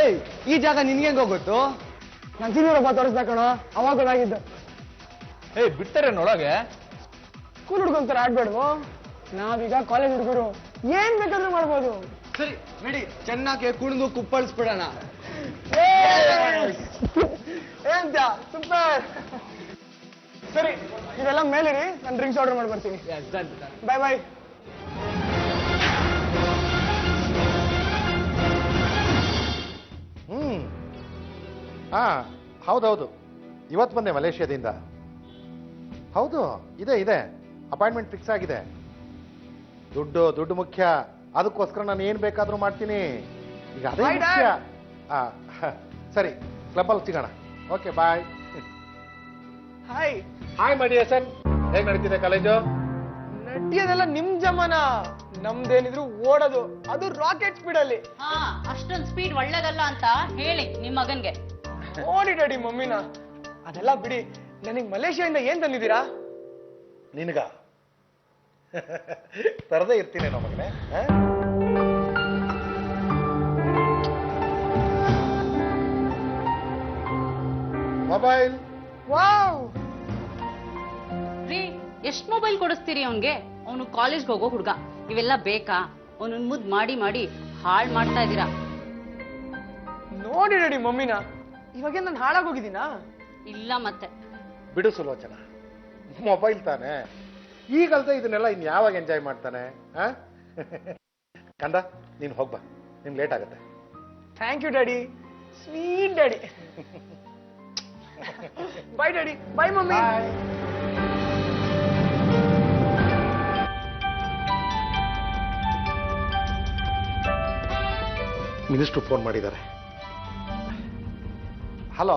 ಏಯ್ ಈ ಜಾಗ ನಿನ್ಗೆ ಹೆಂಗ್ ಹೋಗುತ್ತೋ? ನಾನು ಸೀನಿಯರೊಬ್ಬ ತೋರಿಸ್ದ ಕಣೋ, ಅವಾಗ ಗೊತ್ತಾಗಿದ್ದು. ಏಯ್ ಬಿಡ್ತಾರೆ ನೋಡೋಗೆ. ಸ್ಕೂಲ್ ಹುಡುಗಂತಾರೆ ಆಡ್ಬೇಡ್ವು, ನಾವೀಗ ಕಾಲೇಜ್ ಹುಡುಗರು, ಏನ್ ಬೇಕಾದ್ರೂ ಮಾಡ್ಬೋದು. ಸರಿ ನಡಿ, ಚೆನ್ನಾಗಿ ಕುಣಿದು ಕುಪ್ಪಳಿಸ್ಬಿಡೋಣ. ಏನ್ತ ಸೂಪರ್. ಸರಿ ಇದೆಲ್ಲ ಮೇಲಿರಿ, ನಾನು ಡ್ರಿಂಕ್ಸ್ ಆರ್ಡರ್ ಮಾಡಿ ಬರ್ತೀನಿ. ಬಾಯ್ ಬಾಯ್. ಹೌದೌದು, ಇವತ್ತು ಬಂದೆ ಮಲೇಷ್ಯಾದಿಂದ. ಹೌದು, ಇದೆ ಅಪಾಯಿಂಟ್ಮೆಂಟ್ ಫಿಕ್ಸ್ ಆಗಿದೆ. ದುಡ್ಡು ಮುಖ್ಯ, ಅದಕ್ಕೋಸ್ಕರ ನಾನು ಏನ್ ಬೇಕಾದ್ರೂ ಮಾಡ್ತೀನಿ. ಈಗ ಅದೇ ಮುಖ್ಯ. ಸರಿ, ಕ್ಲಬ್ಬಲ್ಲಿ ಸಿಗೋಣ. Okay bye. Hi hi my dear son, ಹೇಗ್ ನಡೀತಿದೆ ಕಾಲೇಜು? ನಟಿಯೋದೆಲ್ಲ ನಿಮ್ ಜಮಾನ, ನಮ್ದೇನಿದ್ರು ಓಡೋದು, ಅದು ರಾಕೆಟ್ ಸ್ಪೀಡ್ ಅಲ್ಲಿ. ಅಷ್ಟೊಂದು ಸ್ಪೀಡ್ ಒಳ್ಳೇದಲ್ಲ ಅಂತ ಹೇಳಿ ನಿಮ್ ಮಗನ್ಗೆ. ಓಡಿ ಡ್ಯಾಡಿ ಮಮ್ಮಿನ, ಅದೆಲ್ಲ ಬಿಡಿ. ನನಗೆ ಮಲೇಷ್ಯಾದಿಂದ ಏನ್ ತಂದಿದ್ದೀರಾ? ನಿನಗ ತರದೇ ಇರ್ತೀನೇನೋ ಮಗನೇ. ಮೊಬೈಲ್. ವಾವ್, ರೀ ಎಷ್ಟ್ ಮೊಬೈಲ್ ಕೊಡಿಸ್ತೀರಿ ಅವನ್ಗೆ? ಅವನು ಕಾಲೇಜ್ಗೆ ಹೋಗೋ ಹುಡ್ಗ, ಇವೆಲ್ಲ ಬೇಕಾ? ಅವನನ್ನ ಮುದ್ ಮಾಡಿ ಮಾಡಿ ಹಾಳ್ ಮಾಡ್ತಾ ಇದೀರಾ. ನೋಡಿ ಡ್ಯಾಡಿ ಮಮ್ಮಿನ, ಇವಾಗೇನ್ ನಾನು ಹಾಳಾಗೋಗಿದ್ದೀನಾ? ಇಲ್ಲ ಮತ್ತೆ ಬಿಡು ಸುಲೋಚನ, ಮೊಬೈಲ್ ತಾನೆ, ಈಗಲ್ದೆ ಇದನ್ನೆಲ್ಲ ಇನ್ ಯಾವಾಗ ಎಂಜಾಯ್ ಮಾಡ್ತಾನೆ? ಕಂದ, ನೀನ್ ಹೋಗ್ಬಾ, ನಿನ್ ಲೇಟ್ ಆಗುತ್ತೆ. Thank you daddy, sweet daddy. Bye daddy, bye mummy. Minister phone ಮಾಡಿದ್ದಾರೆ. ಹಲೋ,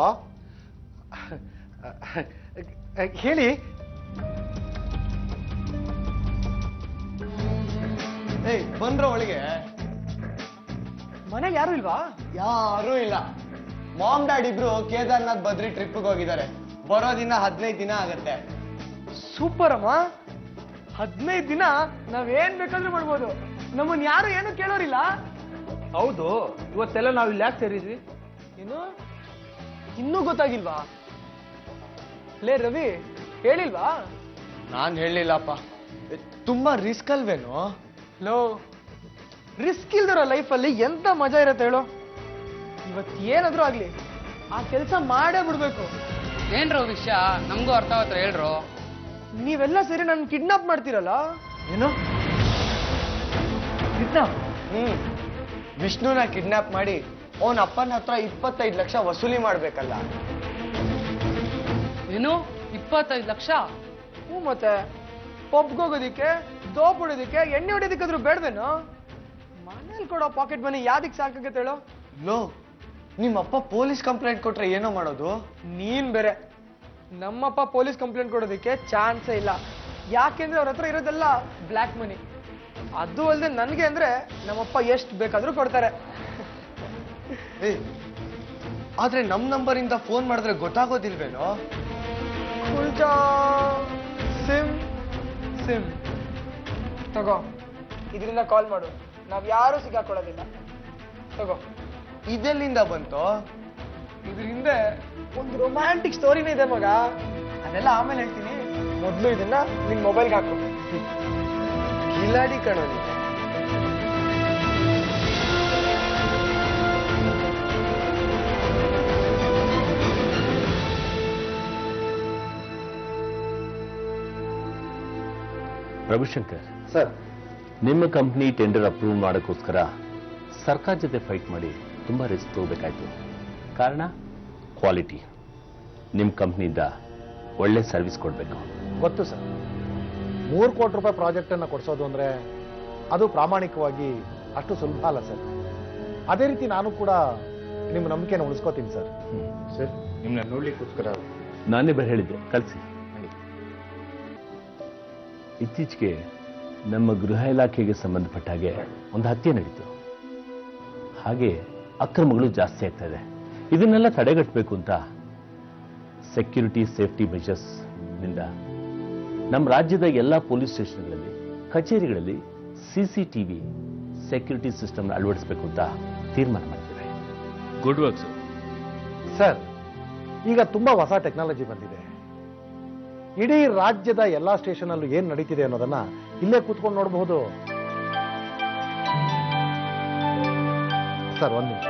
ಹೇಳಿ. ಏಯ್ ಬಂದ್ರ ಒಳಗೆ? ಮನೇಲಿ ಯಾರು ಇಲ್ವಾ? ಯಾರೂ ಇಲ್ಲ. ಮಾಮ್ ಡ್ಯಾಡ್ ಇಬ್ರು ಕೇದಾರ್ನಾಥ್ ಬದ್ರಿ ಟ್ರಿಪ್ಗೆ ಹೋಗಿದ್ದಾರೆ. ಬರೋದಿನ 15 ದಿನ ಆಗತ್ತೆ. ಸೂಪರ್ ಅಮ್ಮ, 15 ದಿನ ನಾವೇನ್ ಬೇಕಾದ್ರೂ ಮಾಡ್ಬೋದು. ನಮ್ಮನ್ ಯಾರು ಏನು ಕೇಳೋರಿಲ್ಲ. ಹೌದು, ಇವತ್ತೆಲ್ಲ ನಾವು ಇಲ್ಲಿ ಯಾಕೆ ಸೇರಿದ್ವಿ? ಏನು ಇನ್ನೂ ಗೊತ್ತಾಗಿಲ್ವಾ? ಲೇ ರವಿ, ಹೇಳಿಲ್ವಾ? ನಾನ್ ಹೇಳಿಲ್ಲಪ್ಪ. ತುಂಬಾ ರಿಸ್ಕ್ ಅಲ್ವೇನೋ? ಲೋ, ರಿಸ್ಕ್ ಇಲ್ದಿರೋ ಲೈಫಲ್ಲಿ ಎಂತ ಮಜಾ ಇರತ್ತೆ ಹೇಳು. ಇವತ್ತು ಏನಾದ್ರೂ ಆಗ್ಲಿ, ಆ ಕೆಲಸ ಮಾಡೇ ಬಿಡ್ಬೇಕು. ಏನ್ರೋ ವಿಷಯ, ನಮಗೂ ಅರ್ಥ ಆಗತ್ರ ಹೇಳ್ರು. ನೀವೆಲ್ಲ ಸೇರಿ ನನ್ನ ಕಿಡ್ನಾಪ್ ಮಾಡ್ತೀರಲ್ಲ? ಏನು ಕಿಡ್ನಾಪ್? ವಿಷ್ಣುನ ಕಿಡ್ನಾಪ್ ಮಾಡಿ ಅವನ ಅಪ್ಪನ ಹತ್ರ 25 ಲಕ್ಷ ವಸೂಲಿ ಮಾಡ್ಬೇಕಲ್ಲ? ಏನು 25 ಲಕ್ಷ? ಹ್ಞೂ, ಮತ್ತೆ ಪಬ್ಗೆ ಹೋಗೋದಿಕ್ಕೆ, ತೋಪ್ ಹೊಡೋದಿಕ್ಕೆ, ಎಣ್ಣೆ ಹೊಡೋದಿಕ್ಕಾದ್ರೂ ಬೇಡವೇನೋ? ಮನೇಲಿ ಕೊಡೋ ಪಾಕೆಟ್ ಮನಿ ಯಾವ್ದಕ್ಕೆ ಸಾಕಾಗತ್ತೆ ಹೇಳೋ? ಲೋ, ನಿಮ್ಮಪ್ಪ ಪೊಲೀಸ್ ಕಂಪ್ಲೇಂಟ್ ಕೊಟ್ರೆ ಏನೋ ಮಾಡೋದು? ನೀನ್ ಬೇರೆ. ನಮ್ಮಪ್ಪ ಪೊಲೀಸ್ ಕಂಪ್ಲೇಂಟ್ ಕೊಡೋದಕ್ಕೆ ಚಾನ್ಸೇ ಇಲ್ಲ. ಯಾಕೆಂದ್ರೆ ಅವ್ರ ಹತ್ರ ಇರೋದೆಲ್ಲ ಬ್ಲ್ಯಾಕ್ ಮನಿ. ಅದು ಅಲ್ಲದೆ ನನ್ಗೆ ಅಂದ್ರೆ ನಮ್ಮಪ್ಪ ಎಷ್ಟು ಬೇಕಾದ್ರೂ ಕೊಡ್ತಾರೆ. ಆದ್ರೆ ನಮ್ ನಂಬರ್ ಇಂದ ಫೋನ್ ಮಾಡಿದ್ರೆ ಗೊತ್ತಾಗೋದಿಲ್ವೇನೋ? ಉಲ್ಟಾ ಸಿಮ್ ಸಿಮ್ ತಗೋ, ಇದರಿಂದ ಕಾಲ್ ಮಾಡು, ನಾವ್ ಯಾರು ಸಿಕ್ಕಾಕೊಳ್ಳೋದಿಲ್ಲ. ತಗೋ. ಇದೆಲ್ಲಿಂದ ಬಂತು? ಇದ್ರ ಹಿಂದೆ ಒಂದು ರೊಮ್ಯಾಂಟಿಕ್ ಸ್ಟೋರಿನೇ ಇದೆ ಮಗ. ಅದೆಲ್ಲ ಆಮೇಲೆ ಹೇಳ್ತೀನಿ, ಮೊದಲು ಇದನ್ನ ನಿನ್ ಮೊಬೈಲ್ಗೆ ಹಾಕು. ಕಿಲಾಡಿ ಕಣೋ ನೀನು. ರವಿಶಂಕರ್ ಸರ್, ನಿಮ್ಮ ಕಂಪ್ನಿ ಟೆಂಡರ್ ಅಪ್ರೂವ್ ಮಾಡೋಕ್ಕೋಸ್ಕರ ಸರ್ಕಾರ ಜೊತೆ ಫೈಟ್ ಮಾಡಿ ತುಂಬಾ ರಿಸ್ಕ್ ತಗೋಬೇಕಾಯ್ತು. ಕಾರಣ ಕ್ವಾಲಿಟಿ. ನಿಮ್ಮ ಕಂಪ್ನಿಯಿಂದ ಒಳ್ಳೆ ಸರ್ವಿಸ್ ಕೊಡಬೇಕು. ಗೊತ್ತು ಸರ್, 3 ಕೋಟಿ ರೂಪಾಯಿ ಪ್ರಾಜೆಕ್ಟ್ ಅನ್ನ ಕೊಡಿಸೋದು ಅಂದ್ರೆ ಅದು ಪ್ರಾಮಾಣಿಕವಾಗಿ ಅಷ್ಟು ಸುಲಭ ಅಲ್ಲ ಸರ್. ಅದೇ ರೀತಿ ನಾನು ಕೂಡ ನಿಮ್ಮ ನಂಬಿಕೆನ ಉಳಿಸ್ಕೋತೀನಿ ಸರ್. ಸರ್, ನಿಮ್ಮನ್ನ ನೋಡ್ಲಿಕ್ಕೋಸ್ಕರ ನಾನೇ ಬೇರೆ ಹೇಳಿದ್ದೆ, ಕಳಿಸಿ. ಇತ್ತೀಚೆಗೆ ನಮ್ಮ ಗೃಹ ಇಲಾಖೆಗೆ ಸಂಬಂಧಪಟ್ಟ ಹಾಗೆ ಒಂದು ಹತ್ಯೆ ನಡೀತು. ಹಾಗೆ ಅಕ್ರಮಗಳು ಜಾಸ್ತಿ ಆಗ್ತಾ ಇದೆ. ಇದನ್ನೆಲ್ಲ ತಡೆಗಟ್ಟಬೇಕು ಅಂತ ಸೆಕ್ಯೂರಿಟಿ ಸೇಫ್ಟಿ ಮೆಷರ್ಸ್ ನಿಂದ ನಮ್ಮ ರಾಜ್ಯದ ಎಲ್ಲ ಪೊಲೀಸ್ ಸ್ಟೇಷನ್ಗಳಲ್ಲಿ, ಕಚೇರಿಗಳಲ್ಲಿ CCTV ಸೆಕ್ಯೂರಿಟಿ ಸಿಸ್ಟಮ್ ಅಳವಡಿಸಬೇಕು ಅಂತ ತೀರ್ಮಾನ ಮಾಡಿದ್ದೇವೆ. Good work sir. ಸರ್, ಈಗ ತುಂಬಾ ಹೊಸ ಟೆಕ್ನಾಲಜಿ ಬಂದಿದೆ. ಇಡೀ ರಾಜ್ಯದ ಎಲ್ಲಾ ಸ್ಟೇಷನ್ ಅಲ್ಲೂ ಏನ್ ನಡೀತಿದೆ ಅನ್ನೋದನ್ನ ಇಲ್ಲೇ ಕೂತ್ಕೊಂಡು ನೋಡಬಹುದು. ಸರ್, ಒಂದ್ ನಿಮಿಷ.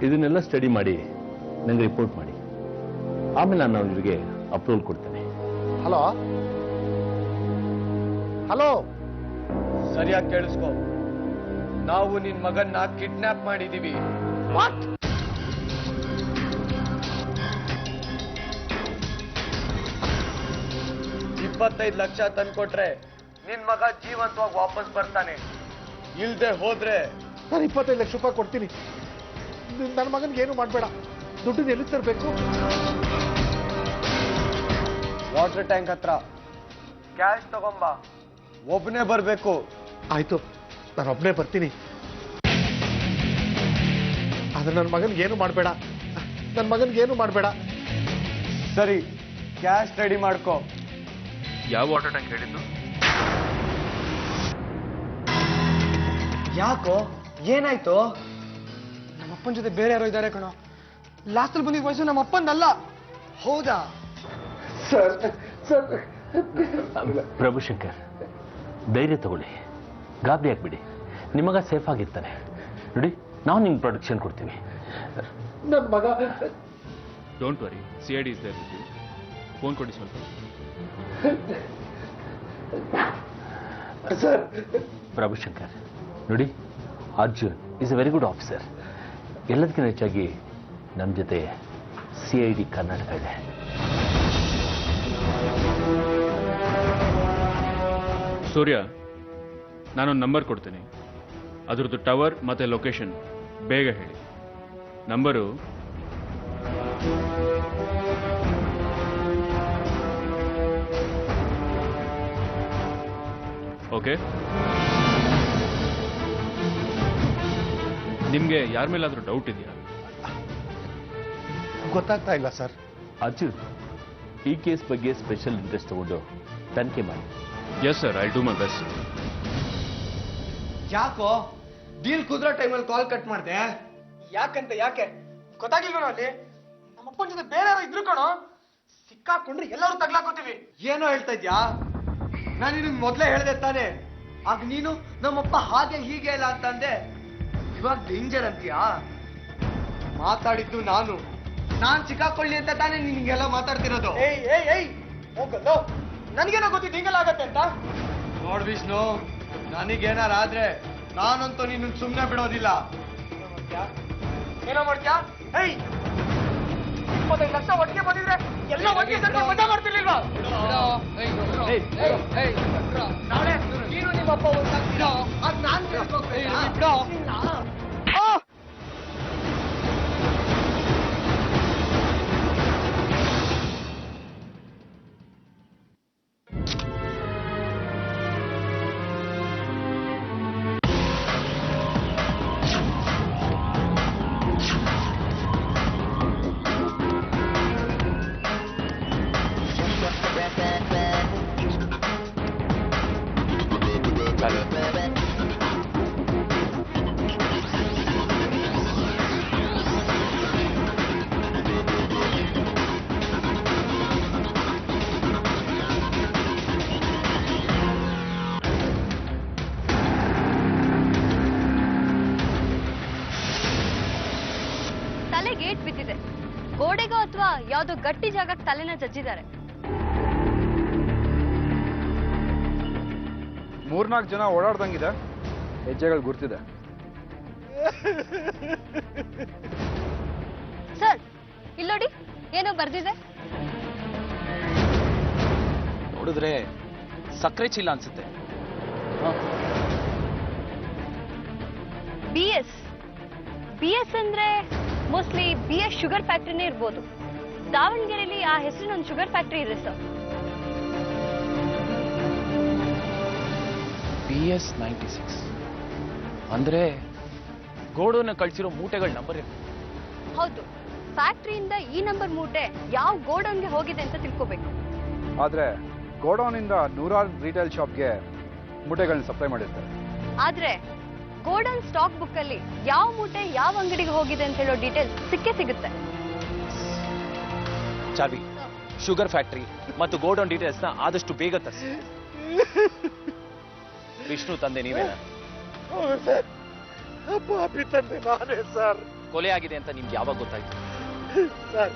ಇದನ್ನೆಲ್ಲ ಸ್ಟಡಿ ಮಾಡಿ ನಂಗೆ ರಿಪೋರ್ಟ್ ಮಾಡಿ, ಆಮೇಲೆ ನಾನು ಅವರಿಗೆ ಅಪ್ರೂವಲ್ ಕೊಡ್ತೇನೆ. ಹಲೋ ಹಲೋ, ಸರಿಯಾಗಿ ಕೇಳಿಸ್ಕೊ. ನಾವು ನಿನ್ ಮಗನ್ನ ಕಿಡ್ನಾಪ್ ಮಾಡಿದೀವಿ. ವಾಟ್? 25 ಲಕ್ಷ ತಂದ್ಕೊಟ್ರೆ ನಿನ್ ಮಗ ಜೀವಂತವಾಗಿ ವಾಪಸ್ ಬರ್ತಾನೆ. ಇಲ್ದೆ ಹೋದ್ರೆ ನಾನು 25 ಲಕ್ಷ ರೂಪಾಯಿ ಕೊಡ್ತೀನಿ. ನನ್ನ ಮಗನ್ಗೆ ಏನು ಮಾಡಬೇಡ. ದುಡ್ಡು ಎಲ್ಲಿ ತರಬೇಕು? ವಾಟರ್ ಟ್ಯಾಂಕ್ ಹತ್ರ ಕ್ಯಾಶ್ ತಗೊಂಬ. ಒಬ್ಬನೇ ಬರ್ಬೇಕು. ಆಯ್ತು, ನಾನು ಒಬ್ಬನೇ ಬರ್ತೀನಿ. ಆದ್ರೆ ನನ್ನ ಮಗನ್ಗೆ ಏನು ಮಾಡಬೇಡ. ನನ್ನ ಮಗನ್ಗೆ ಏನು ಮಾಡಬೇಡ. ಸರಿ, ಕ್ಯಾಶ್ ರೆಡಿ ಮಾಡ್ಕೋ. ಯಾವ ವಾಟರ್ ಟ್ಯಾಂಕ್ ಹೇಳಿದ್ದು? ಯಾಕೋ, ಏನಾಯ್ತು? ನಮ್ಮಪ್ಪನ ಜೊತೆ ಬೇರೆ ಯಾರೋ ಇದ್ದಾರೆ ಕಣೋ. ಲಾಸ್ಟಲ್ಲಿ ಬಂದಿದ್ದ ವಯಸ್ಸು ನಮ್ಮ ಅಪ್ಪಂದಲ್ಲ. ಹೌದಾ? ಪ್ರಭುಶಂಕರ್, ಧೈರ್ಯ ತಗೊಳ್ಳಿ, ಗಾಬರಿ ಆಗ್ಬಿಡಿ. ನಿಮಗ ಸೇಫ್ ಆಗಿರ್ತಾನೆ ನೋಡಿ. ನಾವು ನಿಮ್ಗೆ ಪ್ರೊಟೆಕ್ಷನ್ ಕೊಡ್ತೀವಿ. ನನ್ನ ಮಗ. Don't worry, CID is there with you. Phone ಕೊಡಿ ಸ್ವಲ್ಪ. ಪ್ರಭುಶಂಕರ್ ನೋಡಿ, Arjun is a very good officer. ಎಲ್ಲದಕ್ಕಿಂತ ಹೆಚ್ಚಾಗಿ ನಮ್ಮ ಜೊತೆ CID ಕರ್ನಾಟಕ ಇದೆ. ಸೂರ್ಯ, ನಾನೊಂದು ನಂಬರ್ ಕೊಡ್ತೀನಿ. ಅದರದ್ದು ಟವರ್ ಮತ್ತೆ ಲೊಕೇಶನ್ ಬೇಗ ಹೇಳಿ. Number okay. ನಿಮಗೆ ಯಾರ ಮೇಲಾದ್ರೂ ಡೌಟ್ ಇದೆಯಾ? ಗೊತ್ತಾಗ್ತಾ ಇಲ್ಲ ಸರ್. ಅರ್ಜುನ್, ಈ ಕೇಸ್ ಬಗ್ಗೆ ಸ್ಪೆಷಲ್ ಇಂಟ್ರೆಸ್ಟ್ ತಗೊಂಡು ತನಿಖೆ ಮಾಡಿ. Yes sir, I do my best. ಯಾಕೋ ಡೀಲ್ ಕುದ್ರೋ ಟೈಮಲ್ಲಿ ಕಾಲ್ ಕಟ್ ಮಾಡ್ದೆ? ಯಾಕೆ ಗೊತ್ತಾಗಿಲ್ವೋ ಅಲ್ಲಿ? ನಮ್ಮಪ್ಪನ ಜೊತೆ ಬೇರೆ ಯಾರೋ ಇದ್ರು ಕಣೋ. ಸಿಕ್ಕಾಕೊಂಡ್ರೆ ಎಲ್ಲರೂ ತಗ್ಲಾಕೋತೀವಿ. ಏನೋ ಹೇಳ್ತಾ ಇದ್ಯಾ? ನಾನು ನಿನಗೆ ಮೊದಲೇ ಹೇಳ್ದೆ ತಾನೆ. ಆಗ ನೀನು ನಮ್ಮಪ್ಪ ಹಾಗೆ ಹೀಗೆ ಇಲ್ಲ ಅಂತಂದೆ. ಇವಾಗ ಡೇಂಜರ್ ಅಂತೀಯಾ? ಮಾತಾಡಿದ್ದು ನಾನ್ ಸಿಕ್ಕಾಕೊಳ್ಳಿ ಅಂತ ತಾನೇ ನಿನ್ಗೆಲ್ಲ ಮಾತಾಡ್ತಿರೋದು. ಏಯ್ ಹೋಗಲ್ಲೋ. ನನಗೇನೋ ಗೊತ್ತಿದ್ದು ಹಿಂಗೆಲ್ಲ ಆಗತ್ತೆ ಅಂತ. ನೋಡ್ ವಿಷ್ಣು, ನನಗೇನಾರ ಆದ್ರೆ ನಾನಂತೂ ನಿನ್ನ ಸುಮ್ಮನೆ ಬಿಡೋದಿಲ್ಲ. ಏನೋ ಮಾಡ್ತ್ಯಾ? 25 ಲಕ್ಷ ಒಟ್ಟಿಗೆ ಬಂದಿದ್ರೆ ಎಲ್ಲ ಒಟ್ಟಿಗೆ ಸೇರ್ಕೊಂಡು ಮಜಾ ಮಾಡ್ತಿರ್ಲಿಲ್ವಾ? ನಾಳೆ ನೀನು ನಿಮ್ಮಪ್ಪ ಒಂದಾಗ್ತೀರಾ? ಅದ್ ನಾನ್ ಕೇಳ್ಕೊಳ್ಬೇಕಾ? ತಲೆ ಗೇಟ್ ಬಿದ್ದಿದೆ. ಗೋಡೆಗೋ ಅಥವಾ ಯಾವ್ದೋ ಗಟ್ಟಿ ಜಾಗಕ್ಕೆ ತಲೆನ ಜಜ್ಜಿದ್ದಾರೆ. 3-4 ಜನ ಓಡಾಡ್ದಂಗಿದೆ. ಹೆಜ್ಜೆಗಳು ಗುರ್ತಿದೆ. ಸರ್, ಇಲ್ಲೋಡಿ, ಏನೋ ಬರ್ದಿದೆ. ನೋಡಿದ್ರೆ ಸಕ್ಕರೆ ಚೀಲ ಅನ್ಸುತ್ತೆ. BS ಅಂದ್ರೆ ಮೋಸ್ಟ್ಲಿ BS ಶುಗರ್ ಫ್ಯಾಕ್ಟ್ರಿನೇ ಇರ್ಬೋದು. ದಾವಣಗೆರೆಯಲ್ಲಿ ಆ ಹೆಸರಿನ ಒಂದು ಶುಗರ್ ಫ್ಯಾಕ್ಟ್ರಿ ಇದೆ ಸರ್. BS 96 ಅಂದ್ರೆ ಗೋಡೌನ್ ಕಳ್ಸಿರೋ ಮೂಟೆಗಳ ನಂಬರ್ ಇದೆ. ಹೌದು, ಫ್ಯಾಕ್ಟ್ರಿಯಿಂದ ಈ ನಂಬರ್ ಮೂಟೆ ಯಾವ ಗೋಡೌನ್ಗೆ ಹೋಗಿದೆ ಅಂತ ತಿಳ್ಕೋಬೇಕು. ಆದ್ರೆ ಗೋಡೌನ್ ಇಂದ ನೂರಾರು ರಿಟೇಲ್ ಶಾಪ್ಗೆ ಮೂಟೆಗಳನ್ನ ಸಪ್ಲೈ ಮಾಡಿರ್ತಾರೆ. ಆದ್ರೆ ಗೋಡನ್ ಸ್ಟಾಕ್ ಬುಕ್ ಅಲ್ಲಿ ಯಾವ ಮೂಟೆ ಯಾವ ಅಂಗಡಿಗೆ ಹೋಗಿದೆ ಅಂತ ಹೇಳೋ ಡೀಟೇಲ್ಸ್ ಸಿಗುತ್ತೆ. ಚಾವಿ, ಶುಗರ್ ಫ್ಯಾಕ್ಟರಿ ಮತ್ತು ಗೋಡೌನ್ ಡೀಟೇಲ್ಸ್ ನ ಆದಷ್ಟು ಬೇಗ ತರಿಸಿ. ವಿಷ್ಣು ತಂದೆ ನೀವೇನ? ತಂದೆ ನಾನೇ ಸರ್. ಕೊಲೆ ಆಗಿದೆ ಅಂತ ನಿಮ್ಗೆ ಯಾವಾಗ ಗೊತ್ತಾಯ್ತು? ಸರ್,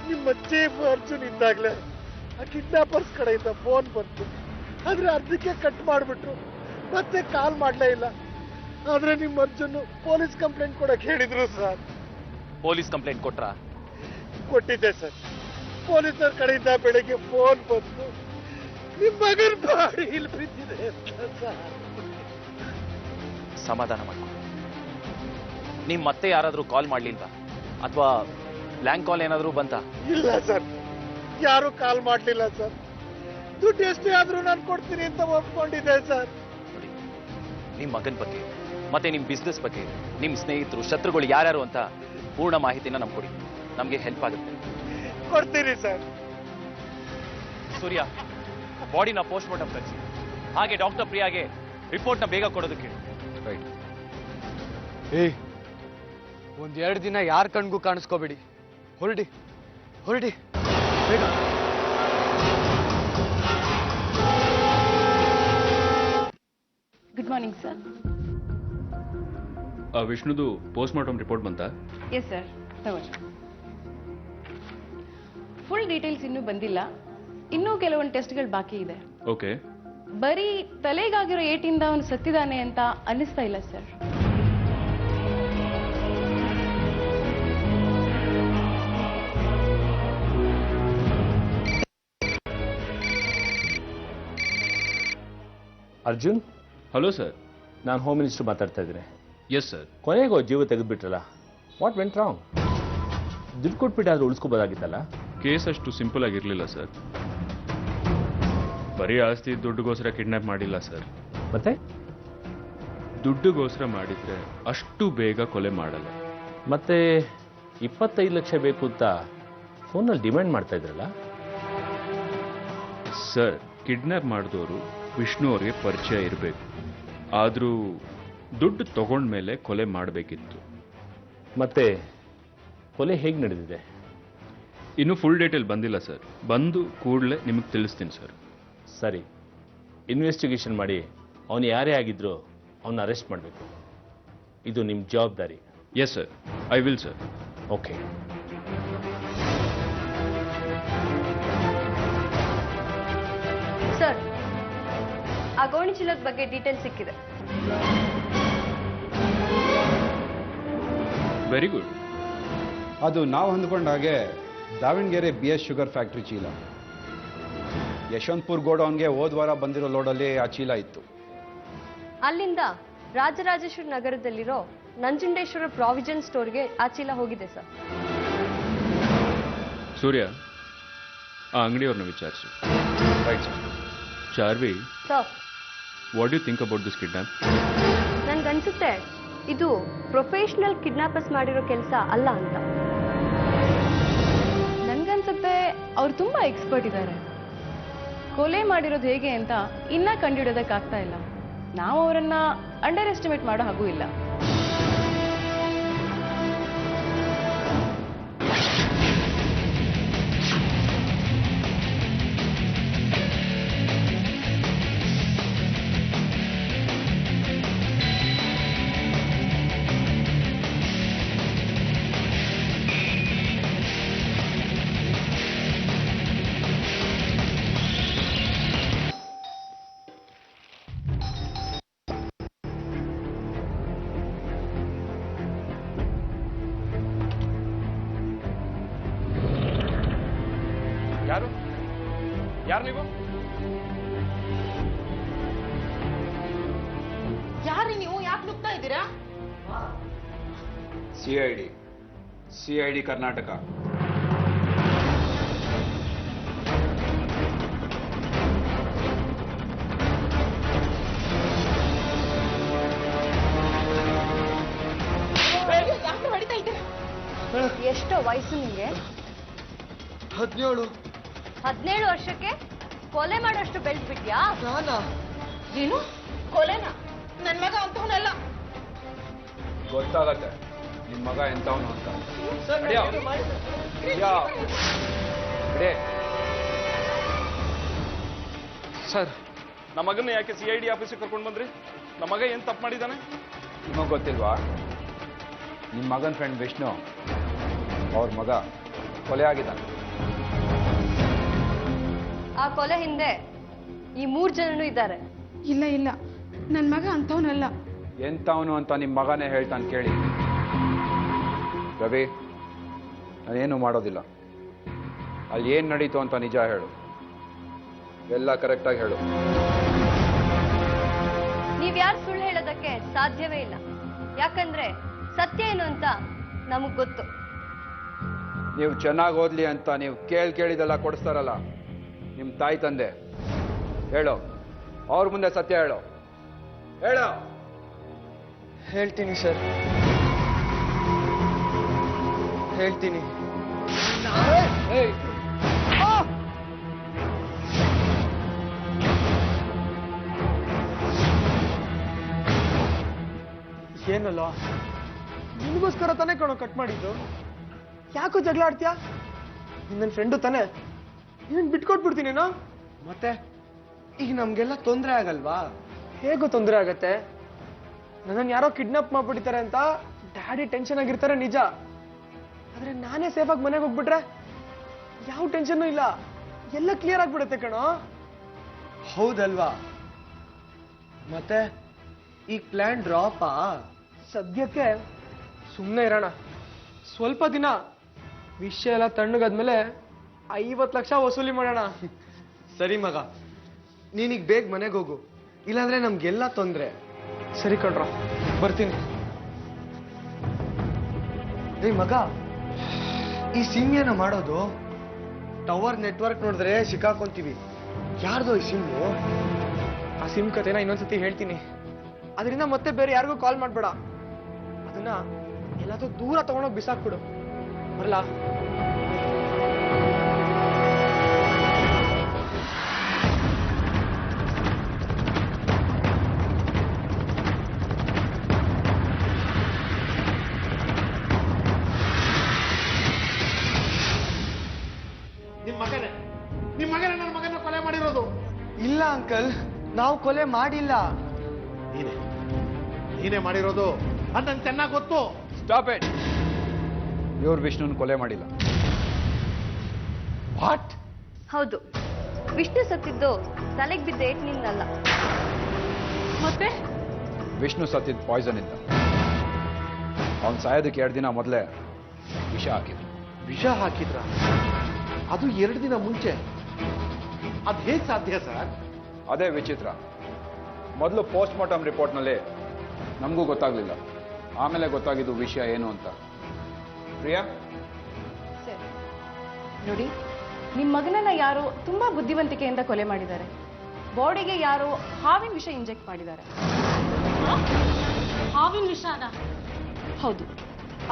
ನಿಮ್ಮ ಚೀಫ್ ಅರ್ಜುನ್ ಇದ್ದಾಗಲೇ ಆ ಕಿಡ್ನಾಪರ್ಸ್ ಕಡೆಯಿಂದ ಫೋನ್ ಬಂತು. ಆದ್ರೆ ಅರ್ಧಕ್ಕೆ ಕಟ್ ಮಾಡಿಬಿಟ್ರು, ಮತ್ತೆ ಕಾಲ್ ಮಾಡಲೇ ಇಲ್ಲ. ಆದ್ರೆ ನಿಮ್ಮ ಅರ್ಜುನ್ ಪೊಲೀಸ್ ಕಂಪ್ಲೇಂಟ್ ಕೊಡಕ್ ಹೇಳಿದ್ರು ಸರ್. Police complaint ಕೊಟ್ರಾ? ಕೊಟ್ಟಿದ್ದೆ ಸರ್. ಪೊಲೀಸರ ಕಡೆಯಿಂದ ಬೆಳಿಗ್ಗೆ ಫೋನ್ ಬಂತು, ನಿಮ್ಮ ಮಗನ ಬಾಡಿ ಇಲ್ಲಿ ಬಿದ್ದಿದೆ ಅಂತ ಸರ್. ಸಮಾಧಾನ ಮಾಡ್ಕೊ. ನಿಮ್ ಮತ್ತೆ ಯಾರಾದ್ರೂ ಕಾಲ್ ಮಾಡ್ಲಿಲ್ವಾ? ಅಥವಾ ಬ್ಲ್ಯಾಂಕ್ ಕಾಲ್ ಏನಾದ್ರೂ ಬಂತಾ? ಇಲ್ಲ ಸರ್, ಯಾರು ಕಾಲ್ ಮಾಡ್ಲಿಲ್ಲ ಸರ್. ದುಡ್ಡು ಎಷ್ಟೇ ಆದ್ರೂ ನಾನು ಕೊಡ್ತೀನಿ ಅಂತ ಒಪ್ಕೊಂಡಿದ್ದೆ ಸರ್. ನೋಡಿ, ನಿಮ್ ಮಗನ್ ಬಗ್ಗೆ ಮತ್ತೆ ನಿಮ್ ಬಿಸ್ನೆಸ್ ಬಗ್ಗೆ ನಿಮ್ ಸ್ನೇಹಿತರು ಶತ್ರುಗಳು ಯಾರ್ಯಾರು ಅಂತ ಪೂರ್ಣ ಮಾಹಿತಿನ ನಮ್ಗೆ ಕೊಡಿ. ನಮ್ಗೆ ಹೆಲ್ಪ್ ಆಗುತ್ತೆ. ಕೊಡ್ತೀನಿ ಸರ್. ಸೂರ್ಯ, ಬಾಡಿನ ಪೋಸ್ಟ್ ಮಾರ್ಟಮ್ ಕಳಿಸಿ. ಹಾಗೆ ಡಾಕ್ಟರ್ ಪ್ರಿಯಾಗೆ ರಿಪೋರ್ಟ್ನ ಬೇಗ ಕೊಡೋದಕ್ಕೆ. ರೈಟ್. ಒಂದೆರಡು ದಿನ ಯಾರ ಕಣ್ಗೂ ಕಾಣಿಸ್ಕೋಬೇಡಿ. ಹೊರಡಿ ಹೊರಡಿ ಬೇಗ. Good morning sir. ವಿಷ್ಣುದು ಪೋಸ್ಟ್ ಮಾರ್ಟಮ್ ರಿಪೋರ್ಟ್ ಬಂತಾ? ಎಸ್ ಸರ್, ತಗೊಳ್ಳಿ. ಫುಲ್ ಡೀಟೇಲ್ಸ್ ಇನ್ನೂ ಬಂದಿಲ್ಲ. ಇನ್ನೂ ಕೆಲವೊಂದು ಟೆಸ್ಟ್ಗಳು ಬಾಕಿ ಇದೆ. ಓಕೆ. ಬರೀ ತಲೆಗಾಗಿರೋ ಏಟಿಂದ ಅವನು ಸತ್ತಿದ್ದಾನೆ ಅಂತ ಅನ್ನಿಸ್ತಾ ಇಲ್ಲ ಸರ್. Arjun, hello sir. ನಾನು ಹೋಮ್ ಮಿನಿಸ್ಟರ್ ಮಾತಾಡ್ತಾ ಇದ್ದೀನಿ. Yes sir. ಕೊನೆಗೂ ಜೀವ ತೆಗೆದ್ಬಿಟ್ರಲ್ಲ, ವಾಟ್ ವೆಂಟ್ ರಾಂಗ್? ದುಡ್ಡು ಕೊಟ್ಬಿಟ್ಟಾದ್ರೂ ಉಳಿಸ್ಕೋಬೋದಾಗಿತ್ತಲ್ಲ. ಕೇಸ್ ಅಷ್ಟು ಸಿಂಪಲ್ ಆಗಿರಲಿಲ್ಲ ಸರ್. ಬರೀ ಆಸ್ತಿ ದುಡ್ಡುಗೋಸ್ಕರ ಕಿಡ್ನಾಪ್ ಮಾಡಿಲ್ಲ ಸರ್. ಮತ್ತೆ ದುಡ್ಡುಗೋಸ್ಕರ ಮಾಡಿದ್ರೆ ಅಷ್ಟು ಬೇಗ ಕೊಲೆ ಮಾಡಲ್ಲ. ಮತ್ತೆ 25 ಲಕ್ಷ ಬೇಕು ಅಂತ ಫೋನಲ್ಲಿ ಡಿಮ್ಯಾಂಡ್ ಮಾಡ್ತಾ ಇದ್ರಲ್ಲ. ಸರ್, ಕಿಡ್ನಾಪ್ ಮಾಡಿದವರು ವಿಷ್ಣು ಅವರಿಗೆ ಪರಿಚಯ ಇರಬೇಕು. ಆದರೂ ದುಡ್ಡು ತಗೊಂಡ್ಮೇಲೆ ಕೊಲೆ ಮಾಡಬೇಕಿತ್ತು. ಮತ್ತೆ ಕೊಲೆ ಹೇಗೆ ನಡೆದಿದೆ? ಇನ್ನೂ ಫುಲ್ ಡೀಟೇಲ್ ಬಂದಿಲ್ಲ ಸರ್. ಬಂದು ಕೂಡಲೇ ನಿಮಗೆ ತಿಳಿಸ್ತೀನಿ ಸರ್. ಸರಿ, ಇನ್ವೆಸ್ಟಿಗೇಷನ್ ಮಾಡಿ ಅವನು ಯಾರೇ ಆಗಿದ್ರೂ ಅವನ್ನ ಅರೆಸ್ಟ್ ಮಾಡಬೇಕು. ಇದು ನಿಮ್ಮ ಜವಾಬ್ದಾರಿ. Yes sir, I will sir. Okay. Sir, ಆ ಗೋಣಿ ಚೀಲದ ಬಗ್ಗೆ ಡೀಟೇಲ್ ಸಿಕ್ಕಿದೆ. Very good. ಅದು ನಾವು ಅಂದ್ಕೊಂಡ ಹಾಗೆ ದಾವಣಗೆರೆ BS ಶುಗರ್ ಫ್ಯಾಕ್ಟ್ರಿ ಚೀಲ. ಯಶವಂತಪುರ ಗೋಡೌನ್ಗೆ ಹೋದ ವಾರ ಬಂದಿರೋ ಲೋಡಲ್ಲಿ ಆ ಚೀಲ ಇತ್ತು. ಅಲ್ಲಿಂದ ರಾಜರಾಜೇಶ್ವರ ನಗರದಲ್ಲಿರೋ ನಂಜುಂಡೇಶ್ವರ ಪ್ರಾವಿಜನ್ ಸ್ಟೋರ್ಗೆ ಆ ಚೀಲ ಹೋಗಿದೆ ಸರ್. ಸೂರ್ಯ, ಆ ಅಂಗಡಿಯವ್ರನ್ನ ವಿಚಾರಿಸು. Right sir. Charvi, sir, what you think about this kidnap? ನನ್ಗನ್ಸುತ್ತೆ ಇದು ಪ್ರೊಫೆಷನಲ್ ಕಿಡ್ನಾಪರ್ಸ್ ಮಾಡಿರೋ ಕೆಲಸ ಅಲ್ಲ ಅಂತ. ನನ್ಗನ್ಸುತ್ತೆ ಅವ್ರು ತುಂಬಾ ಎಕ್ಸ್ಪರ್ಟ್ ಇದ್ದಾರೆ. ಕೊಲೆ ಮಾಡಿರೋದು ಹೇಗೆ ಅಂತ ಇನ್ನ ಕಂಡುಹಿಡೋದಕ್ಕಾಗ್ತಾ ಇಲ್ಲ. ನಾವು ಅವರನ್ನ ಅಂಡರ್ ಎಸ್ಟಿಮೇಟ್ ಮಾಡೋ ಹಾಗೂ ಇಲ್ಲ. ಯಾರು ನೀವು? ಯಾರಿ ನೀವು? ಯಾಕೆ ನುಗ್ತಾ ಇದ್ದೀರಾ? CID ಕರ್ನಾಟಕ. ಎಷ್ಟೋ ವಯಸ್ಸು ನಿಮಗೆ? 17. 17 ವರ್ಷಕ್ಕೆ ಕೊಲೆ ಮಾಡೋಷ್ಟು ಬೆಳೆದ್ಬಿಟ್ಯಾ? ನಾನಾ? ಏನು ಕೊಲೆನಾ? ನನ್ ಮಗ ಅಂತವನಲ್ಲ. ಗೊತ್ತಾಗತ್ತೆ ನಿಮ್ಮ ಮಗ ಎಂತವನು ಅಂತ. ಸರ್ ನಮ್ಮ ಮಗನ ಯಾಕೆ CID ಆಫೀಸಿಗೆ ಕರ್ಕೊಂಡು ಬಂದ್ರಿ? ನಮ್ಮ ಮಗ ಏನು ತಪ್ಪು ಮಾಡಿದ್ದಾನೆ? ನಿಮಗೆ ಗೊತ್ತಿಲ್ವಾ? ನಿಮ್ಮ ಮಗನ ಫ್ರೆಂಡ್ ವಿಷ್ಣು ಅವ್ರ ಮಗ ಕೊಲೆ ಆಗಿದ್ದಾನೆ. ಆ ಕೊಲೆ ಹಿಂದೆ ಈ 3 ಜನನೂ ಇದ್ದಾರೆ. ಇಲ್ಲ ಇಲ್ಲ, ನನ್ ಮಗ ಅಂತವನಲ್ಲ. ಎಂತವನು ಅಂತ ನಿಮ್ಮ ಮಗನೇ ಹೇಳ್ತಾನೆ ಕೇಳಿ. ರವಿ, ನಾನೇನು ಮಾಡೋದಿಲ್ಲ. ಅಲ್ಲಿ ಏನು ನಡೀತು ಅಂತ ನಿಜ ಹೇಳು, ಎಲ್ಲ ಕರೆಕ್ಟಾಗಿ ಹೇಳು. ನೀವ್ಯಾರು ಸುಳ್ಳು ಹೇಳೋದಕ್ಕೆ ಸಾಧ್ಯವೇ ಇಲ್ಲ. ಯಾಕಂದ್ರೆ ಸತ್ಯ ಏನು ಅಂತ ನಮಗ್ ಗೊತ್ತು. ನೀವು ಚೆನ್ನಾಗಿ ಓದ್ಲಿ ಅಂತ ನೀವು ಕೇಳಿದೆಲ್ಲ ಕೊಡಿಸ್ತಾರಲ್ಲ ನಿಮ್ಮ ತಾಯಿ ತಂದೆ. ಹೇಳು, ಅವ್ರ ಮುಂದೆ ಸತ್ಯ ಹೇಳು. ಹೇಳು. ಹೇಳ್ತೀನಿ ಸರ್, ಹೇಳ್ತೀನಿ. ಏನಲ್ಲ, ನಿನಗೋಸ್ಕರ ತಾನೇ ಕಣೋ ಕಟ್ ಮಾಡಿದ್ದು. ಯಾಕೋ ಜಗಳ ಆಡ್ತೀಯಾ? ನನ್ನ ಫ್ರೆಂಡು ತಾನೇ, ನೀನ್ ಬಿಟ್ಕೊಟ್ಬಿಡ್ತೀನೇನೋ. ಮತ್ತೆ ಈಗ ನಮ್ಗೆಲ್ಲ ತೊಂದರೆ ಆಗಲ್ವಾ? ಹೇಗೋ ತೊಂದರೆ ಆಗತ್ತೆ? ನನ್ನನ್ನು ಯಾರೋ ಕಿಡ್ನಾಪ್ ಮಾಡ್ಬಿಡ್ತಾರೆ ಅಂತ ಡ್ಯಾಡಿ ಟೆನ್ಷನ್ ಆಗಿರ್ತಾರೆ ನಿಜ. ಆದ್ರೆ ನಾನೇ ಸೇಫ್ ಆಗಿ ಮನೆಗೆ ಹೋಗ್ಬಿಟ್ರೆ ಯಾವ ಟೆನ್ಷನ್ನು ಇಲ್ಲ, ಎಲ್ಲ ಕ್ಲಿಯರ್ ಆಗ್ಬಿಡುತ್ತೆ ಕಣೋ. ಹೌದಲ್ವಾ? ಮತ್ತೆ ಈ ಪ್ಲಾನ್ ಡ್ರಾಪಾ? ಸದ್ಯಕ್ಕೆ ಸುಮ್ಮನೆ ಇರೋಣ. ಸ್ವಲ್ಪ ದಿನ ವಿಷಯ ಎಲ್ಲ ತಣ್ಣಗಾದ್ಮೇಲೆ 50 ಲಕ್ಷ ವಸೂಲಿ ಮಾಡೋಣ. ಸರಿ ಮಗ, ನೀನೀಗ ಬೇಗ ಮನೆಗೆ ಹೋಗು, ಇಲ್ಲಾಂದ್ರೆ ನಮ್ಗೆಲ್ಲ ತೊಂದ್ರೆ. ಸರಿ ಕಣ್ರ, ಬರ್ತೀನಿ. ಏ ಮಗ, ಈ ಸಿಮ್ ಏನ ಮಾಡೋದು? ಟವರ್ ನೆಟ್ವರ್ಕ್ ನೋಡಿದ್ರೆ ಸಿಕ್ಕಾಕೊಂತೀವಿ. ಯಾರ್ದು ಈ ಸಿಮ್ಮು? ಆ ಸಿಮ್ ಕತೆನ ಇನ್ನೊಂದ್ಸತಿ ಹೇಳ್ತೀನಿ. ಅದರಿಂದ ಮತ್ತೆ ಬೇರೆ ಯಾರಿಗೂ ಕಾಲ್ ಮಾಡ್ಬೇಡ. ಅದನ್ನ ಎಲ್ಲಾದ್ರೂ ದೂರ ತಗೊಂಡೋಗಿ ಬಿಸಾಕ್ಬಿಡು. ಬರಲಾ? ನಿಮ್ಮ ಮಗನೇ ನನ್ನ ಮಗನ ಕೊಲೆ ಮಾಡಿರೋದು. ಇಲ್ಲ ಅಂಕಲ್, ನಾವು ಕೊಲೆ ಮಾಡಿಲ್ಲ. ನೀನೇ ಮಾಡಿರೋದು ಅದು ನಂಗೆ ಚೆನ್ನಾಗಿ ಗೊತ್ತು. Stop it. ಇವ್ರು ವಿಷ್ಣುನ ಕೊಲೆ ಮಾಡಿಲ್ಲ. ವಾಟ್? ಹೌದು, ವಿಷ್ಣು ಸತ್ತಿದ್ದು ತಲೆಗೆ ಬಿದ್ದ ಏಟ್ನಿಂದಲ್ಲ. ಮತ್ತೆ ವಿಷ್ಣು ಸತ್ತಿದ್ದು ಪಾಯ್ಸನ್ ಇಂದ. ಅವ್ನು ಸಾಯೋದಕ್ಕೆ 2 ದಿನ ಮೊದಲೇ ವಿಷ ಹಾಕಿದ್ರು. ವಿಷ ಹಾಕಿದ್ರ? ಅದು 2 ದಿನ ಮುಂಚೆ. ಅದು ಹೇಗೆ ಸಾಧ್ಯ ಸರ್? ಅದೇ ವಿಚಿತ್ರ. ಮೊದಲು ಪೋಸ್ಟ್ ಮಾರ್ಟಮ್ ರಿಪೋರ್ಟ್ನಲ್ಲಿ ನಮಗೂ ಗೊತ್ತಾಗ್ಲಿಲ್ಲ, ಆಮೇಲೆ ಗೊತ್ತಾಗಿದ್ದು ವಿಷಯ ಏನು ಅಂತ. ಪ್ರಿಯಾ, ಸರಿ ನೋಡಿ, ನಿಮ್ ಮಗನನ್ನ ಯಾರೋ ತುಂಬಾ ಬುದ್ಧಿವಂತಿಕೆಯಿಂದ ಕೊಲೆ ಮಾಡಿದ್ದಾರೆ. ಬಾಡಿಗೆ ಯಾರೋ ಹಾವಿನ ವಿಷ ಇಂಜೆಕ್ಟ್ ಮಾಡಿದ್ದಾರೆ. ಹಾವಿನ ವಿಷನ? ಹೌದು,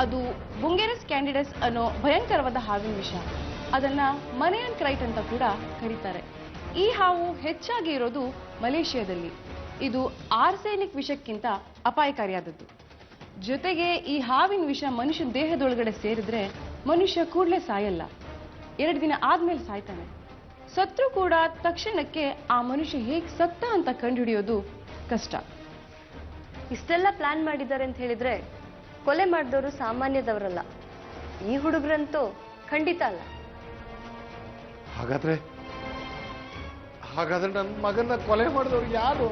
ಅದು ಬುಂಗೇರಸ್ ಕ್ಯಾಂಡಿಡಸ್ ಅನ್ನೋ ಭಯಂಕರವಾದ ಹಾವಿನ ವಿಷ. ಅದನ್ನ ಮನೆಯನ್ ಕ್ರೈಟ್ ಅಂತ ಕೂಡ ಕರೀತಾರೆ. ಈ ಹಾವು ಹೆಚ್ಚಾಗಿ ಇರೋದು ಮಲೇಷಿಯಾದಲ್ಲಿ. ಇದು ಆರ್ಸೆನಿಕ್ ವಿಷಕ್ಕಿಂತ ಅಪಾಯಕಾರಿಯಾದದ್ದು. ಜೊತೆಗೆ ಈ ಹಾವಿನ ವಿಷ ಮನುಷ್ಯನ ದೇಹದೊಳಗಡೆ ಸೇರಿದ್ರೆ ಮನುಷ್ಯ ಕೂಡಲೇ ಸಾಯಲ್ಲ, 2 ದಿನ ಆದ್ಮೇಲೆ ಸಾಯ್ತಾನೆ. ಸತ್ರು ಕೂಡ ತಕ್ಷಣಕ್ಕೆ ಆ ಮನುಷ್ಯ ಹೇಗೆ ಸತ್ತ ಅಂತ ಕಂಡುಹಿಡಿಯೋದು ಕಷ್ಟ. ಇಷ್ಟೆಲ್ಲ ಪ್ಲಾನ್ ಮಾಡಿದ್ದಾರೆ ಅಂತ ಹೇಳಿದ್ರೆ ಕೊಲೆ ಮಾಡಿದವರು ಸಾಮಾನ್ಯದವರಲ್ಲ. ಈ ಹುಡುಗರಂತೂ ಖಂಡಿತ ಅಲ್ಲ. ಹಾಗಾದ್ರೆ ನನ್ನ ಮಗನ ಕೊಲೆ ಮಾಡಿದವ್ರು ಯಾರು?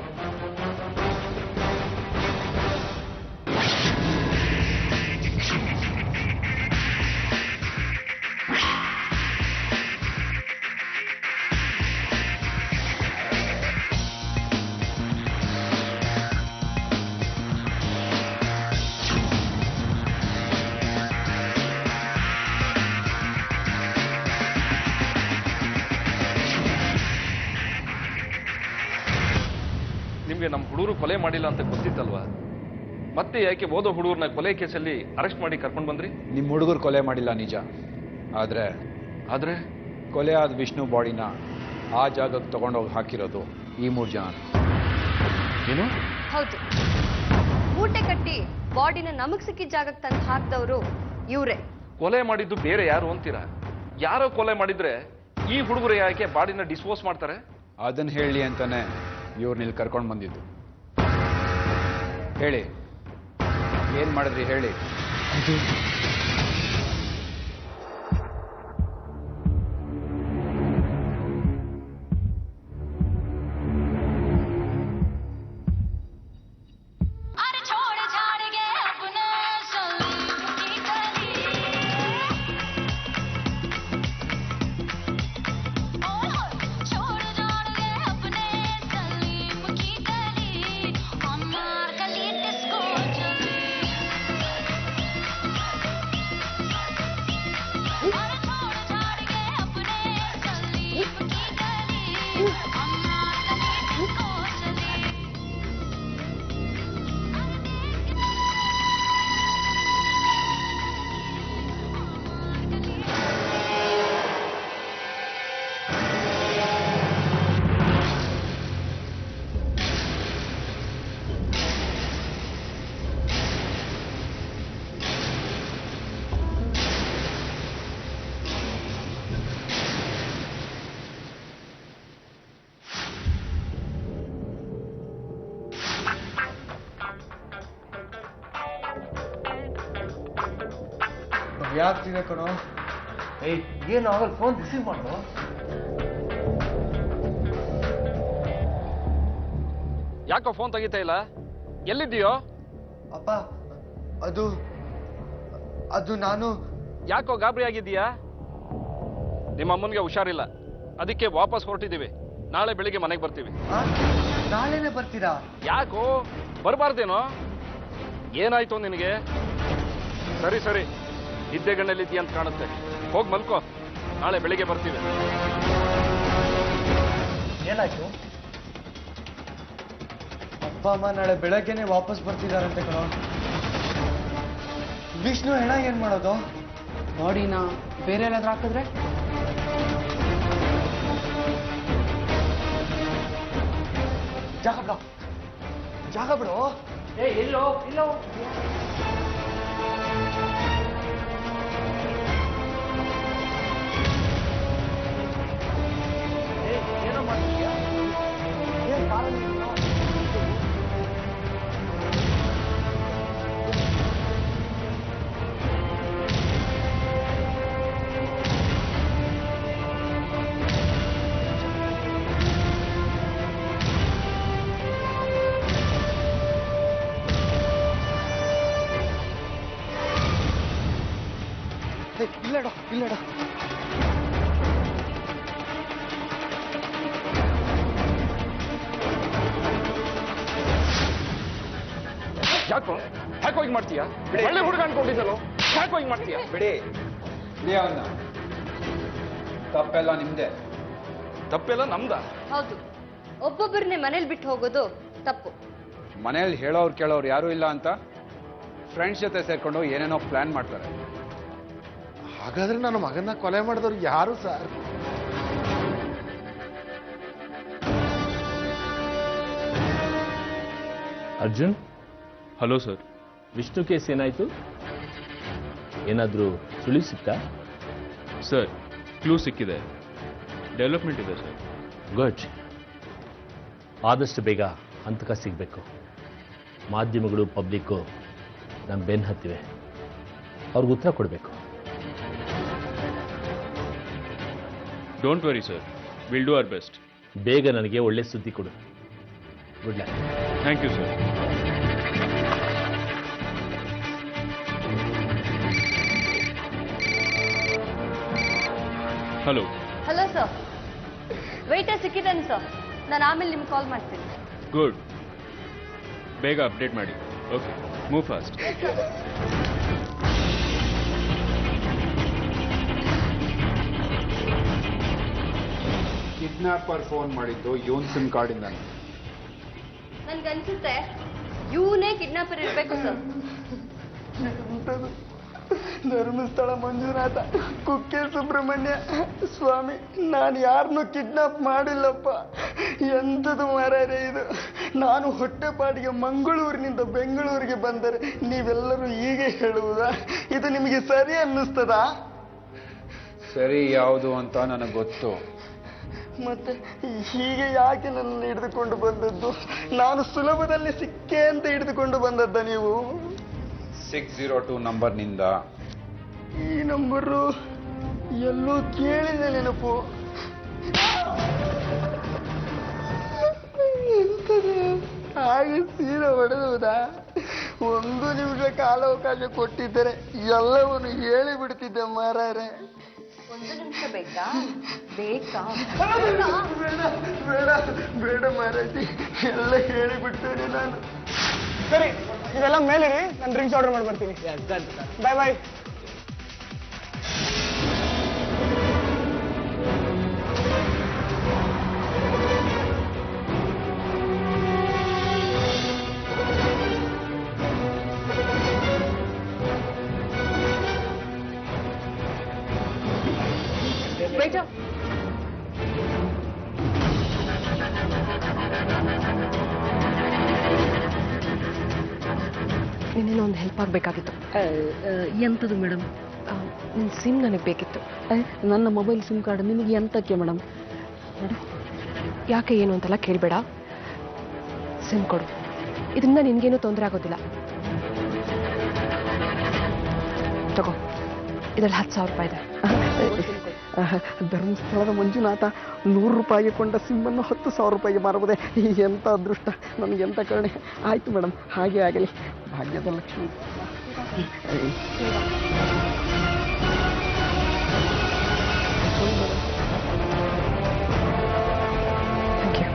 ನಿಮಗೆ ನಮ್ಮ ಹುಡುಗರು ಕೊಲೆ ಮಾಡಿಲ್ಲ ಅಂತ ಗೊತ್ತಿತ್ತಲ್ವಾ? ಮತ್ತೆ ಯಾಕೆ ಓದೋ ಹುಡುಗರನ್ನ ಕೊಲೆ ಕೇಸಲ್ಲಿ ಅರೆಸ್ಟ್ ಮಾಡಿ ಕರ್ಕೊಂಡು ಬಂದ್ರಿ? ನಿಮ್ಮ ಹುಡುಗರು ಕೊಲೆ ಮಾಡಿಲ್ಲ ನಿಜ, ಆದ್ರೆ ಕೊಲೆ ಆದ ವಿಷ್ಣು ಬಾಡಿನ ಆ ಜಾಗಕ್ಕೆ ತಗೊಂಡೋಗಿ ಹಾಕಿರೋದು ಈ 3 ಜನ. ಏನು? ಹೌದು, ಮೂಟೆ ಕಟ್ಟಿ ಬಾಡಿನ ನಮಗ್ ಸಿಕ್ಕಿದ ಜಾಗಕ್ಕೆ ತಂದು ಹಾಕಿದವರು ಇವ್ರೆ. ಕೊಲೆ ಮಾಡಿದ್ದು ಬೇರೆ ಯಾರು ಅಂತೀರಾ? ಯಾರೋ ಕೊಲೆ ಮಾಡಿದ್ರೆ ಈ ಹುಡುಗರು ಯಾಕೆ ಬಾಡಿನ ಡಿಸ್ಪೋಸ್ ಮಾಡ್ತಾರೆ? ಅದನ್ನ ಹೇಳಿ ಅಂತಾನೆ ಇವ್ರನ್ನ ಇಲ್ಲಿ ಕರ್ಕೊಂಡು ಬಂದಿದ್ದು. ಹೇಳಿ, ಏನ್ ಮಾಡಿದ್ರಿ ಹೇಳಿ. ಅದು ಯಾಕ್ತಿದೆ ಕಣೋ? ಏನು ಆಗಲ್ಲ, ಫೋನ್ ರಿಸೀವ್ ಮಾಡು. ಯಾಕೋ ಫೋನ್ ತೆಗಿತಾ ಇಲ್ಲ? ಎಲ್ಲಿದ್ದೀಯೋ? ಅಪ್ಪ, ಅದು ಅದು ನಾನು. ಯಾಕೋ ಗಾಬರಿ ಆಗಿದ್ದೀಯಾ? ನಿಮ್ಮ ಅಮ್ಮನಿಗೆ ಹುಷಾರಿಲ್ಲ, ಅದಕ್ಕೆ ವಾಪಸ್ ಹೊರಟಿದ್ದೀವಿ. ನಾಳೆ ಬೆಳಿಗ್ಗೆ ಮನೆಗೆ ಬರ್ತೀವಿ. ನಾಳೆನೆ ಬರ್ತೀರಾ? ಯಾಕೋ ಬರಬಾರ್ದೇನೋ? ಏನಾಯ್ತು ನಿನಗೆ? ಸರಿ ಸರಿ, ನಿದ್ದೆಗಣ್ಣಲ್ಲಿದ್ದೀಯ ಅಂತ ಕಾಣುತ್ತೆ. ಹೋಗಿ ಮಲ್ಕೋ, ನಾಳೆ ಬೆಳಿಗ್ಗೆ ಬರ್ತೀವಿ. ಏನಾಯ್ತು? ಅಪ್ಪ ಅಮ್ಮ ನಾಳೆ ಬೆಳಗ್ಗೆನೆ ವಾಪಸ್ ಬರ್ತಿದಾರಂತೆ ಕಣೋ. ವಿಷ್ಣು ಹೆಣ ಏನ್ ಮಾಡೋದು? ಬಾಡಿನ ಬೇರೆ ಎಲ್ಲಾದ್ರೂ ಹಾಕಿದ್ರೆ? ಜಾಗ ಬಿಡೋ, ಜಾಗ ಬಿಡೋ. ಎಲ್ಲೋ ಎಲ್ಲೋ ಏನೋ ಮಾಡ್ತೀಯಾ? ಏನ್ ಕಾರಣ ಏನು? ಇಲ್ಲಡ ಇಲ್ಲಡ. ಯಾಕೋ ಯಾಕೋ ಹಿಂಗ್ ಮಾಡ್ತೀಯಾ? ಒಳ್ಳೆ ಹುಡುಗ ಅನ್ಕೊಂಡಿದ್ದಲ್ಲೋ, ಯಾಕೋ ಹಿಂಗ್ ಮಾಡ್ತೀಯಾ? ಬಿಡಿ ಬಿಡಿ ಅವನ್ನ. ತಪ್ಪೆಲ್ಲ ನಿಮ್ದೆ. ತಪ್ಪೆಲ್ಲ ನಮ್ದ? ಹೌದು, ಒಬ್ಬೊಬ್ಬರನ್ನೇ ಮನೇಲಿ ಬಿಟ್ಟು ಹೋಗೋದು ತಪ್ಪು. ಮನೇಲಿ ಹೇಳೋರು ಕೇಳೋರು ಯಾರೂ ಇಲ್ಲ ಅಂತ ಫ್ರೆಂಡ್ಸ್ ಜೊತೆ ಸೇರ್ಕೊಂಡು ಏನೇನೋ ಪ್ಲಾನ್ ಮಾಡ್ತಾರೆ. ಹಾಗಾದ್ರೆ ನನ್ನ ಮಗನ ಕೊಲೆ ಮಾಡಿದವ್ರು ಯಾರು sir? Arjun, hello sir. Vishnu case ಏನಾಯ್ತು? ಏನಾದರೂ ಸುಳಿ ಸಿಕ್ತಾ? ಸರ್, ಕ್ಲೂ ಸಿಕ್ಕಿದೆ, ಡೆವಲಪ್ಮೆಂಟ್ ಇದೆ ಸರ್. ಗುಡ್. ಆದಷ್ಟು ಬೇಗ ಹಂತಕ ಸಿಗಬೇಕು. ಮಾಧ್ಯಮಗಳು, ಪಬ್ಲಿಕ್ಕು ನಮ್ಮ ಬೆನ್ನು ಹತ್ತಿವೆ, ಅವ್ರಿಗೆ ಉತ್ತರ ಕೊಡಬೇಕು. Don't worry sir, will do our best. ಬೇಗ ನನಗೆ ಒಳ್ಳೆ ಸುದ್ದಿ ಕೊಡು. Good luck. Thank you sir. Hello. Hello sir, waiter ಸಿಕ್ಕಿದ್ದಾನೆ ಸರ್. ನಾನು ಆಮೇಲೆ ನಿಮ್ಗೆ ಕಾಲ್ ಮಾಡ್ತೀನಿ. ಗುಡ್, ಬೇಗ ಅಪ್ಡೇಟ್ ಮಾಡಿ. Okay, move fast. Kidnapper phone ಮಾಡಿದ್ದು ಇವನ್ ಸಿಮ್ ಕಾರ್ಡಿಂದ. ನನ್ಗನ್ಸುತ್ತೆ ಇವನೇ ಕಿಡ್ನಾಪರ್ ಇರಬೇಕು ಸರ್. ಧರ್ಮಸ್ಥಳ ಮಂಜುನಾಥ, ಕುಕ್ಕೆ ಸುಬ್ರಹ್ಮಣ್ಯ ಸ್ವಾಮಿ, ನಾನು ಯಾರನ್ನೂ ಕಿಡ್ನಾಪ್ ಮಾಡಿಲ್ಲಪ್ಪ. ಎಂಥದ್ದು ಮಾರಾರೆ ಇದು? ನಾನು ಹೊಟ್ಟೆಪಾಡಿಗೆ ಮಂಗಳೂರಿನಿಂದ ಬೆಂಗಳೂರಿಗೆ ಬಂದರೆ ನೀವೆಲ್ಲರೂ ಹೀಗೆ ಹೇಳುವುದಾ? ಇದು ನಿಮಗೆ ಸರಿ ಅನ್ನಿಸ್ತದಾ? ಸರಿ ಯಾವುದು ಅಂತ ನನಗೆ ಗೊತ್ತು. ಮತ್ತೆ ಹೀಗೆ ಯಾಕೆ ನನ್ನನ್ನು ಹಿಡಿದುಕೊಂಡು ಬಂದದ್ದು? ನಾನು ಸುಲಭದಲ್ಲಿ ಸಿಕ್ಕೇ ಅಂತ ಹಿಡಿದುಕೊಂಡು ಬಂದದ್ದ ನೀವು? 602 ನಂಬರ್ನಿಂದ. ಈ ನಂಬರು ಎಲ್ಲೋ ಕೇಳಿದ ನೆನಪು. ಎಂತದು ಹಾಗೆ ಸೀರೆ ಹೊಡೆದುವುದಾ? 1 ನಿಮಿಷ ಕಾಲಾವಕಾಶ ಕೊಟ್ಟಿದ್ದರೆ ಎಲ್ಲವನ್ನು ಹೇಳಿಬಿಡ್ತಿದ್ದೆ ಮಾರಾರೆ. 1 ನಿಮಿಷ ಬೇಕಾ? ಬೇಕಾ? ಬೇಡ ಬೇಡ ಬೇಡ ಮಾರಾಜಿ, ಎಲ್ಲ ಹೇಳಿಬಿಡ್ತೇನೆ ನಾನು. ಸರಿ, ಇದೆಲ್ಲ ಮೇಲಿರಿ, ನಾನು ಡ್ರಿಂಕ್ಸ್ ಆರ್ಡರ್ ಮಾಡಿ ಬರ್ತೀನಿ. ಬಾಯ್ ಬಾಯ್. ಬೇಜ ನಿನ್ನೇನೋ ಒಂದು ಹೆಲ್ಪ್ ಆಗಬೇಕಾಗಿತ್ತು. ಎಂಥದ್ದು ಮೇಡಮ್? ನಿನ್ನ ಸಿಮ್ ನನಗೆ ಬೇಕಿತ್ತು. ನನ್ನ ಮೊಬೈಲ್ ಸಿಮ್ ಕಾರ್ಡ್ ನಿಮಗೆ ಎಂತಕ್ಕೆ ಮೇಡಮ್? ಯಾಕೆ ಏನು ಅಂತೆಲ್ಲ ಕೇಳಬೇಡ, ಸಿಮ್ ಕೊಡು. ಇದರಿಂದ ನಿನಗೇನು ತೊಂದರೆ ಆಗೋದಿಲ್ಲ. ತಗೋ, ಇದರಲ್ಲಿ 10,000 ರೂಪಾಯಿ ಇದೆ. ಧರ್ಮಸ್ಥಳದ ಮಂಜುನಾಥ 100 ರೂಪಾಯಿಗೆ ಕೊಂಡ ಸಿಮ್ಮನ್ನು 10,000 ರೂಪಾಯಿಗೆ ಮಾರಬಹುದೇ? ಎಂಥ ಅದೃಷ್ಟ, ನನಗೆ ಎಂಥ ಕರುಣೆ. ಆಯ್ತು ಮೇಡಮ್, ಹಾಗೆ ಆಗಲಿ. ಭಾಗ್ಯದ Lakshmi. Thank you.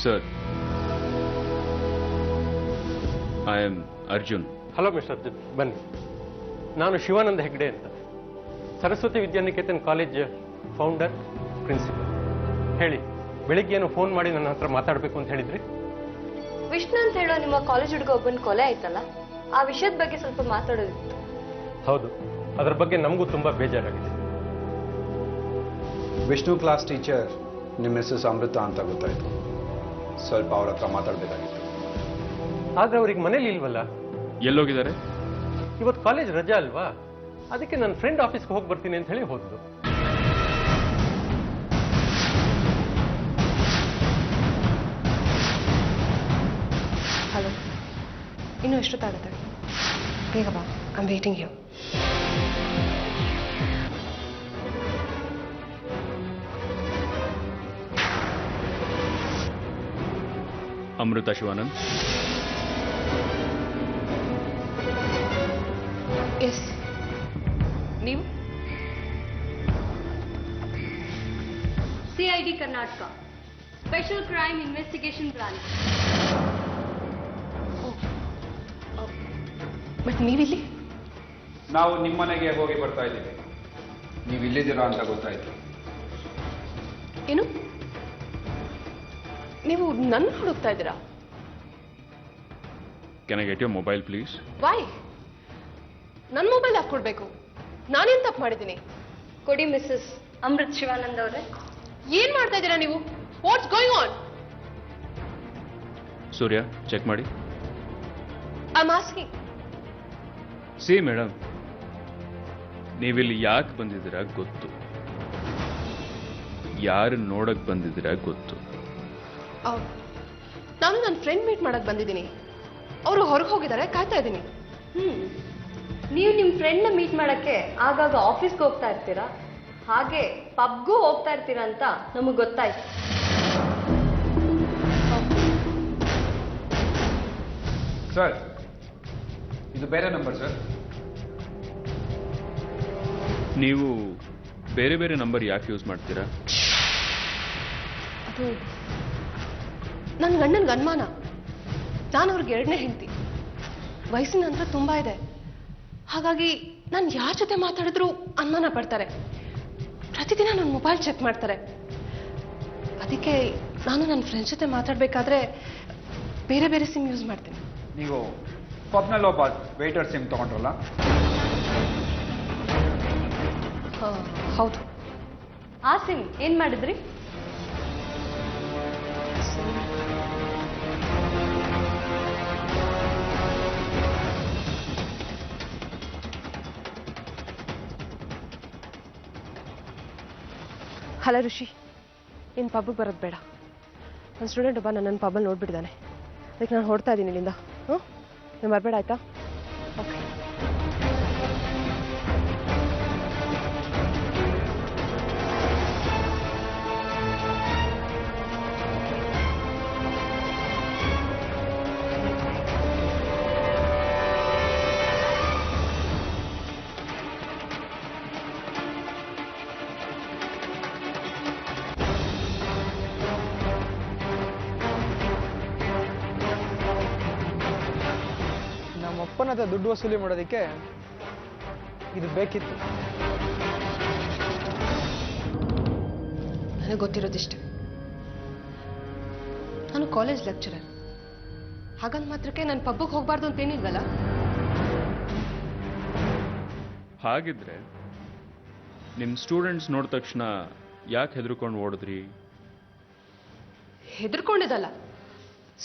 Sir, I am Arjun. Hello mister Arjun, ಬನ್ನಿ. ನಾನು ಶಿವಾನಂದ ಹೆಗ್ಡೆ ಅಂತ, Saraswati Vidyaniketan college founder, principal. ಹೇಳಿ, ಬೆಳಿಗ್ಗೆ ಏನು ಫೋನ್ ಮಾಡಿ ನನ್ನ ಹತ್ರ ಮಾತಾಡಬೇಕು ಅಂತ ಹೇಳಿದ್ರಿ? ವಿಷ್ಣು ಅಂತ ಹೇಳೋ ನಿಮ್ಮ ಕಾಲೇಜ್ ಹುಡುಗ ಒಬ್ಬನ ಕೊಲೆ ಆಯ್ತಲ್ಲ, ಆ ವಿಷಯದ ಬಗ್ಗೆ ಸ್ವಲ್ಪ ಮಾತಾಡೋದಿತ್ತು. ಹೌದು, ಅದರ ಬಗ್ಗೆ ನಮಗೂ ತುಂಬಾ ಬೇಜಾರಾಗಿದೆ. ವಿಷ್ಣು ಕ್ಲಾಸ್ ಟೀಚರ್ ನಿಮ್ಮ ಮಿಸ್ಸಸ್ ಅಮೃತ ಅಂತ ಗೊತ್ತಾಯ್ತು. ಸ್ವಲ್ಪ ಅವ್ರ ಹತ್ರ ಮಾತಾಡಬೇಕಾಗಿತ್ತು. ಆದ್ರೆ ಅವ್ರಿಗೆ ಮನೇಲಿ ಇಲ್ವಲ್ಲ? ಎಲ್ಲೋಗಿದ್ದಾರೆ? ಇವತ್ತು ಕಾಲೇಜ್ ರಜಾ ಅಲ್ವಾ, ಅದಕ್ಕೆ ನನ್ನ ಫ್ರೆಂಡ್ ಆಫೀಸ್ಗೆ ಹೋಗಿ ಬರ್ತೀನಿ ಅಂತ ಹೇಳಿ ಹೋದ್ರು. ಹಲೋ, ಇನ್ನೂ ಎಷ್ಟೊತ್ತಾಗುತ್ತೆ? ಬೇಗ ಬಾ, I am waiting you. Amrita Shivanand. Yes, ನೀವು? CID Karnataka, special crime investigation branch. But ನೀವಿಲ್ಲಿ? ನಾವು ನಿಮ್ಮನೆಗೆ ಹೋಗಿ ಬರ್ತಾ ಇದ್ದೀವಿ. ನೀವು ಇಲ್ಲಿದ್ದೀರಾ ಅಂತ ಗೊತ್ತಾಯ್ತು. ಏನು? ನೀವು ನನ್ನ ಹುಡುಕ್ತಾ ಇದ್ದೀರಾ? Can I get your mobile please? Why? ನನ್ನ ಮೊಬೈಲ್ ಯಾಕೆ ಕೊಡ್ಬೇಕು? ನಾನೇನ್ ತಪ್ಪು ಮಾಡಿದ್ದೀನಿ? ಕೊಡಿ ಮಿಸ್ಸಸ್ ಅಮೃತ್ ಶಿವಾನಂದ್ ಅವರೇ. ಏನ್ ಮಾಡ್ತಾ ಇದ್ದೀರಾ ನೀವು? What's going on? Surya, check ಮಾಡಿ. I am asking. See madam, ನೀವಿಲ್ಲಿ ಯಾಕೆ ಬಂದಿದ್ದೀರಾ ಗೊತ್ತು, ಯಾರು ನೋಡಕ್ ಬಂದಿದ್ದೀರಾ ಗೊತ್ತು. ನಾನು ನನ್ನ ಫ್ರೆಂಡ್ ಮೀಟ್ ಮಾಡಕ್ ಬಂದಿದ್ದೀನಿ. ಅವರು ಹೊರಗೆ ಹೋಗಿದ್ದಾರೆ, ಕಾಯ್ತಾ ಇದ್ದೀನಿ. ನೀವು ನಿಮ್ಮ ಫ್ರೆಂಡ್ನ ಮೀಟ್ ಮಾಡಕ್ಕೆ ಆಗಾಗ ಆಫೀಸ್ಗೆ ಹೋಗ್ತಾ ಇರ್ತೀರಾ, ಹಾಗೆ ಪಬ್ಗೂ ಹೋಗ್ತಾ ಇರ್ತೀರಾ ಅಂತ ನಮಗೆ ಗೊತ್ತಾಯ್ತು. ಸರ್, ಇದು ಬೇರೆ ನಂಬರ್ ಸರ್. ನೀವು ಬೇರೆ ಬೇರೆ ನಂಬರ್ ಯಾಕೆ ಯೂಸ್ ಮಾಡ್ತೀರಾ? ಅದು ನನ್ನ ಗಂಡನಿಗೆ ಅನುಮಾನ. ನಾನು ಅವ್ರಿಗೆ 2ನೇ ಹೆಂಡತಿ. ವಯಸ್ಸಿನ ನಂತರ ತುಂಬಾ ಇದೆ. ಹಾಗಾಗಿ ನಾನು ಯಾರ ಜೊತೆ ಮಾತಾಡಿದ್ರು ಅನುಮಾನ ಪಡ್ತಾರೆ. ಪ್ರತಿದಿನ ನನ್ನ ಮೊಬೈಲ್ ಚೆಕ್ ಮಾಡ್ತಾರೆ. ಅದಕ್ಕೆ ನಾನು ನನ್ನ ಫ್ರೆಂಡ್ಸ್ ಜೊತೆ ಮಾತಾಡಬೇಕಾದ್ರೆ ಬೇರೆ ಬೇರೆ ಸಿಮ್ ಯೂಸ್ ಮಾಡ್ತೀನಿ. ನೀವು ಪಬ್ನಲ್ಲಿ ಒಬ್ಬ ವೇಟರ್ ಸಿಮ್ ತಗೊಂಡ್ರಲ್ಲ? ಹೌದು. ಆ ಸಿಮ್ ಏನ್ ಮಾಡಿದ್ರಿ? ಹಲೋ ಋಷಿ, ಇನ್ನು ಪಬ್ಗೆ ಬರೋದು ಬೇಡ. ನನ್ನ ಸ್ಟೂಡೆಂಟ್ ಒಬ್ಬ ನನ್ನ ಪಬ್ಬಲ್ಲಿ ನೋಡ್ಬಿಟ್ಟಿದ್ದಾನೆ. ಅದಕ್ಕೆ ನಾನು ಹೊಡ್ತಾ ಇದ್ದೀನಿ ಇಲ್ಲಿಂದ. ನೀವು ಬರಬೇಡ ಆಯ್ತಾ? ಓಕೆ. ನಮ್ಮಪ್ಪನ ಹತ್ರ ದುಡ್ಡು ವಸೂಲಿ ಮಾಡೋದಕ್ಕೆ ಇದು ಬೇಕಿತ್ತು. ನನಗೆ ಗೊತ್ತಿರೋದಿಷ್ಟೆ. ನಾನು ಕಾಲೇಜ್ ಲೆಕ್ಚರರ್. ಹಾಗಂತ ಮಾತ್ರಕ್ಕೆ ನಾನು ಪಬ್ಗೆ ಹೋಗಬಾರ್ದು ಅಂತೇನಿಲ್ವಲ್ಲ. ಹಾಗಿದ್ರೆ ನಿಮ್ಮ ಸ್ಟೂಡೆಂಟ್ಸ್ ನೋಡಿದ ತಕ್ಷಣ ಯಾಕೆ ಹೆದರ್ಕೊಂಡು ಓಡಿದ್ರಿ? ಹೆದರ್ಕೊಂಡಿದ್ದಲ್ಲ.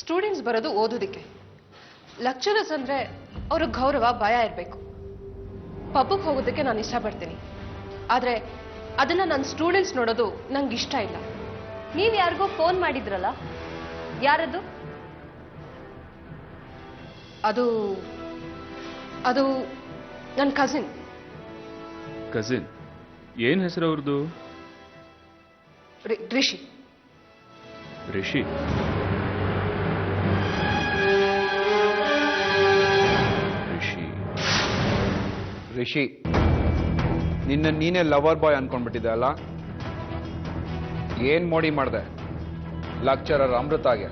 ಸ್ಟೂಡೆಂಟ್ಸ್ ಬರೋದು ಓದೋದಕ್ಕೆ. ಲೆಕ್ಚರರ್ಸ್ ಅಂದ್ರೆ ಅವ್ರಿಗೆ ಗೌರವ, ಭಯ ಇರಬೇಕು. ಪಬ್ಗೆ ಹೋಗೋದಕ್ಕೆ ನಾನು ಇಷ್ಟಪಡ್ತೀನಿ. ಆದ್ರೆ ಅದನ್ನ ನನ್ನ ಸ್ಟೂಡೆಂಟ್ಸ್ ನೋಡೋದು ನಂಗೆ ಇಷ್ಟ ಇಲ್ಲ. ನೀವ್ ಯಾರಿಗೋ ಫೋನ್ ಮಾಡಿದ್ರಲ್ಲ, ಯಾರದು? ಅದು ಅದು ನನ್ನ ಕಸಿನ್. ಕಸಿನ್? ಏನ್ ಹೆಸರು ಅವ್ರದ್ದು? ರಿಷಿ. ರಿಷಿ? ರಿಷಿ, ನಿನ್ನ ನೀನೇ ಲವರ್ ಬಾಯ್ ಅನ್ಕೊಂಡ್ಬಿಟ್ಟಿದೆ ಅಲ್ಲ? ಏನ್ ಮೋಡಿ ಮಾಡಿದೆ ಲೆಕ್ಚರರ್ ಅಮೃತಾಗೆ?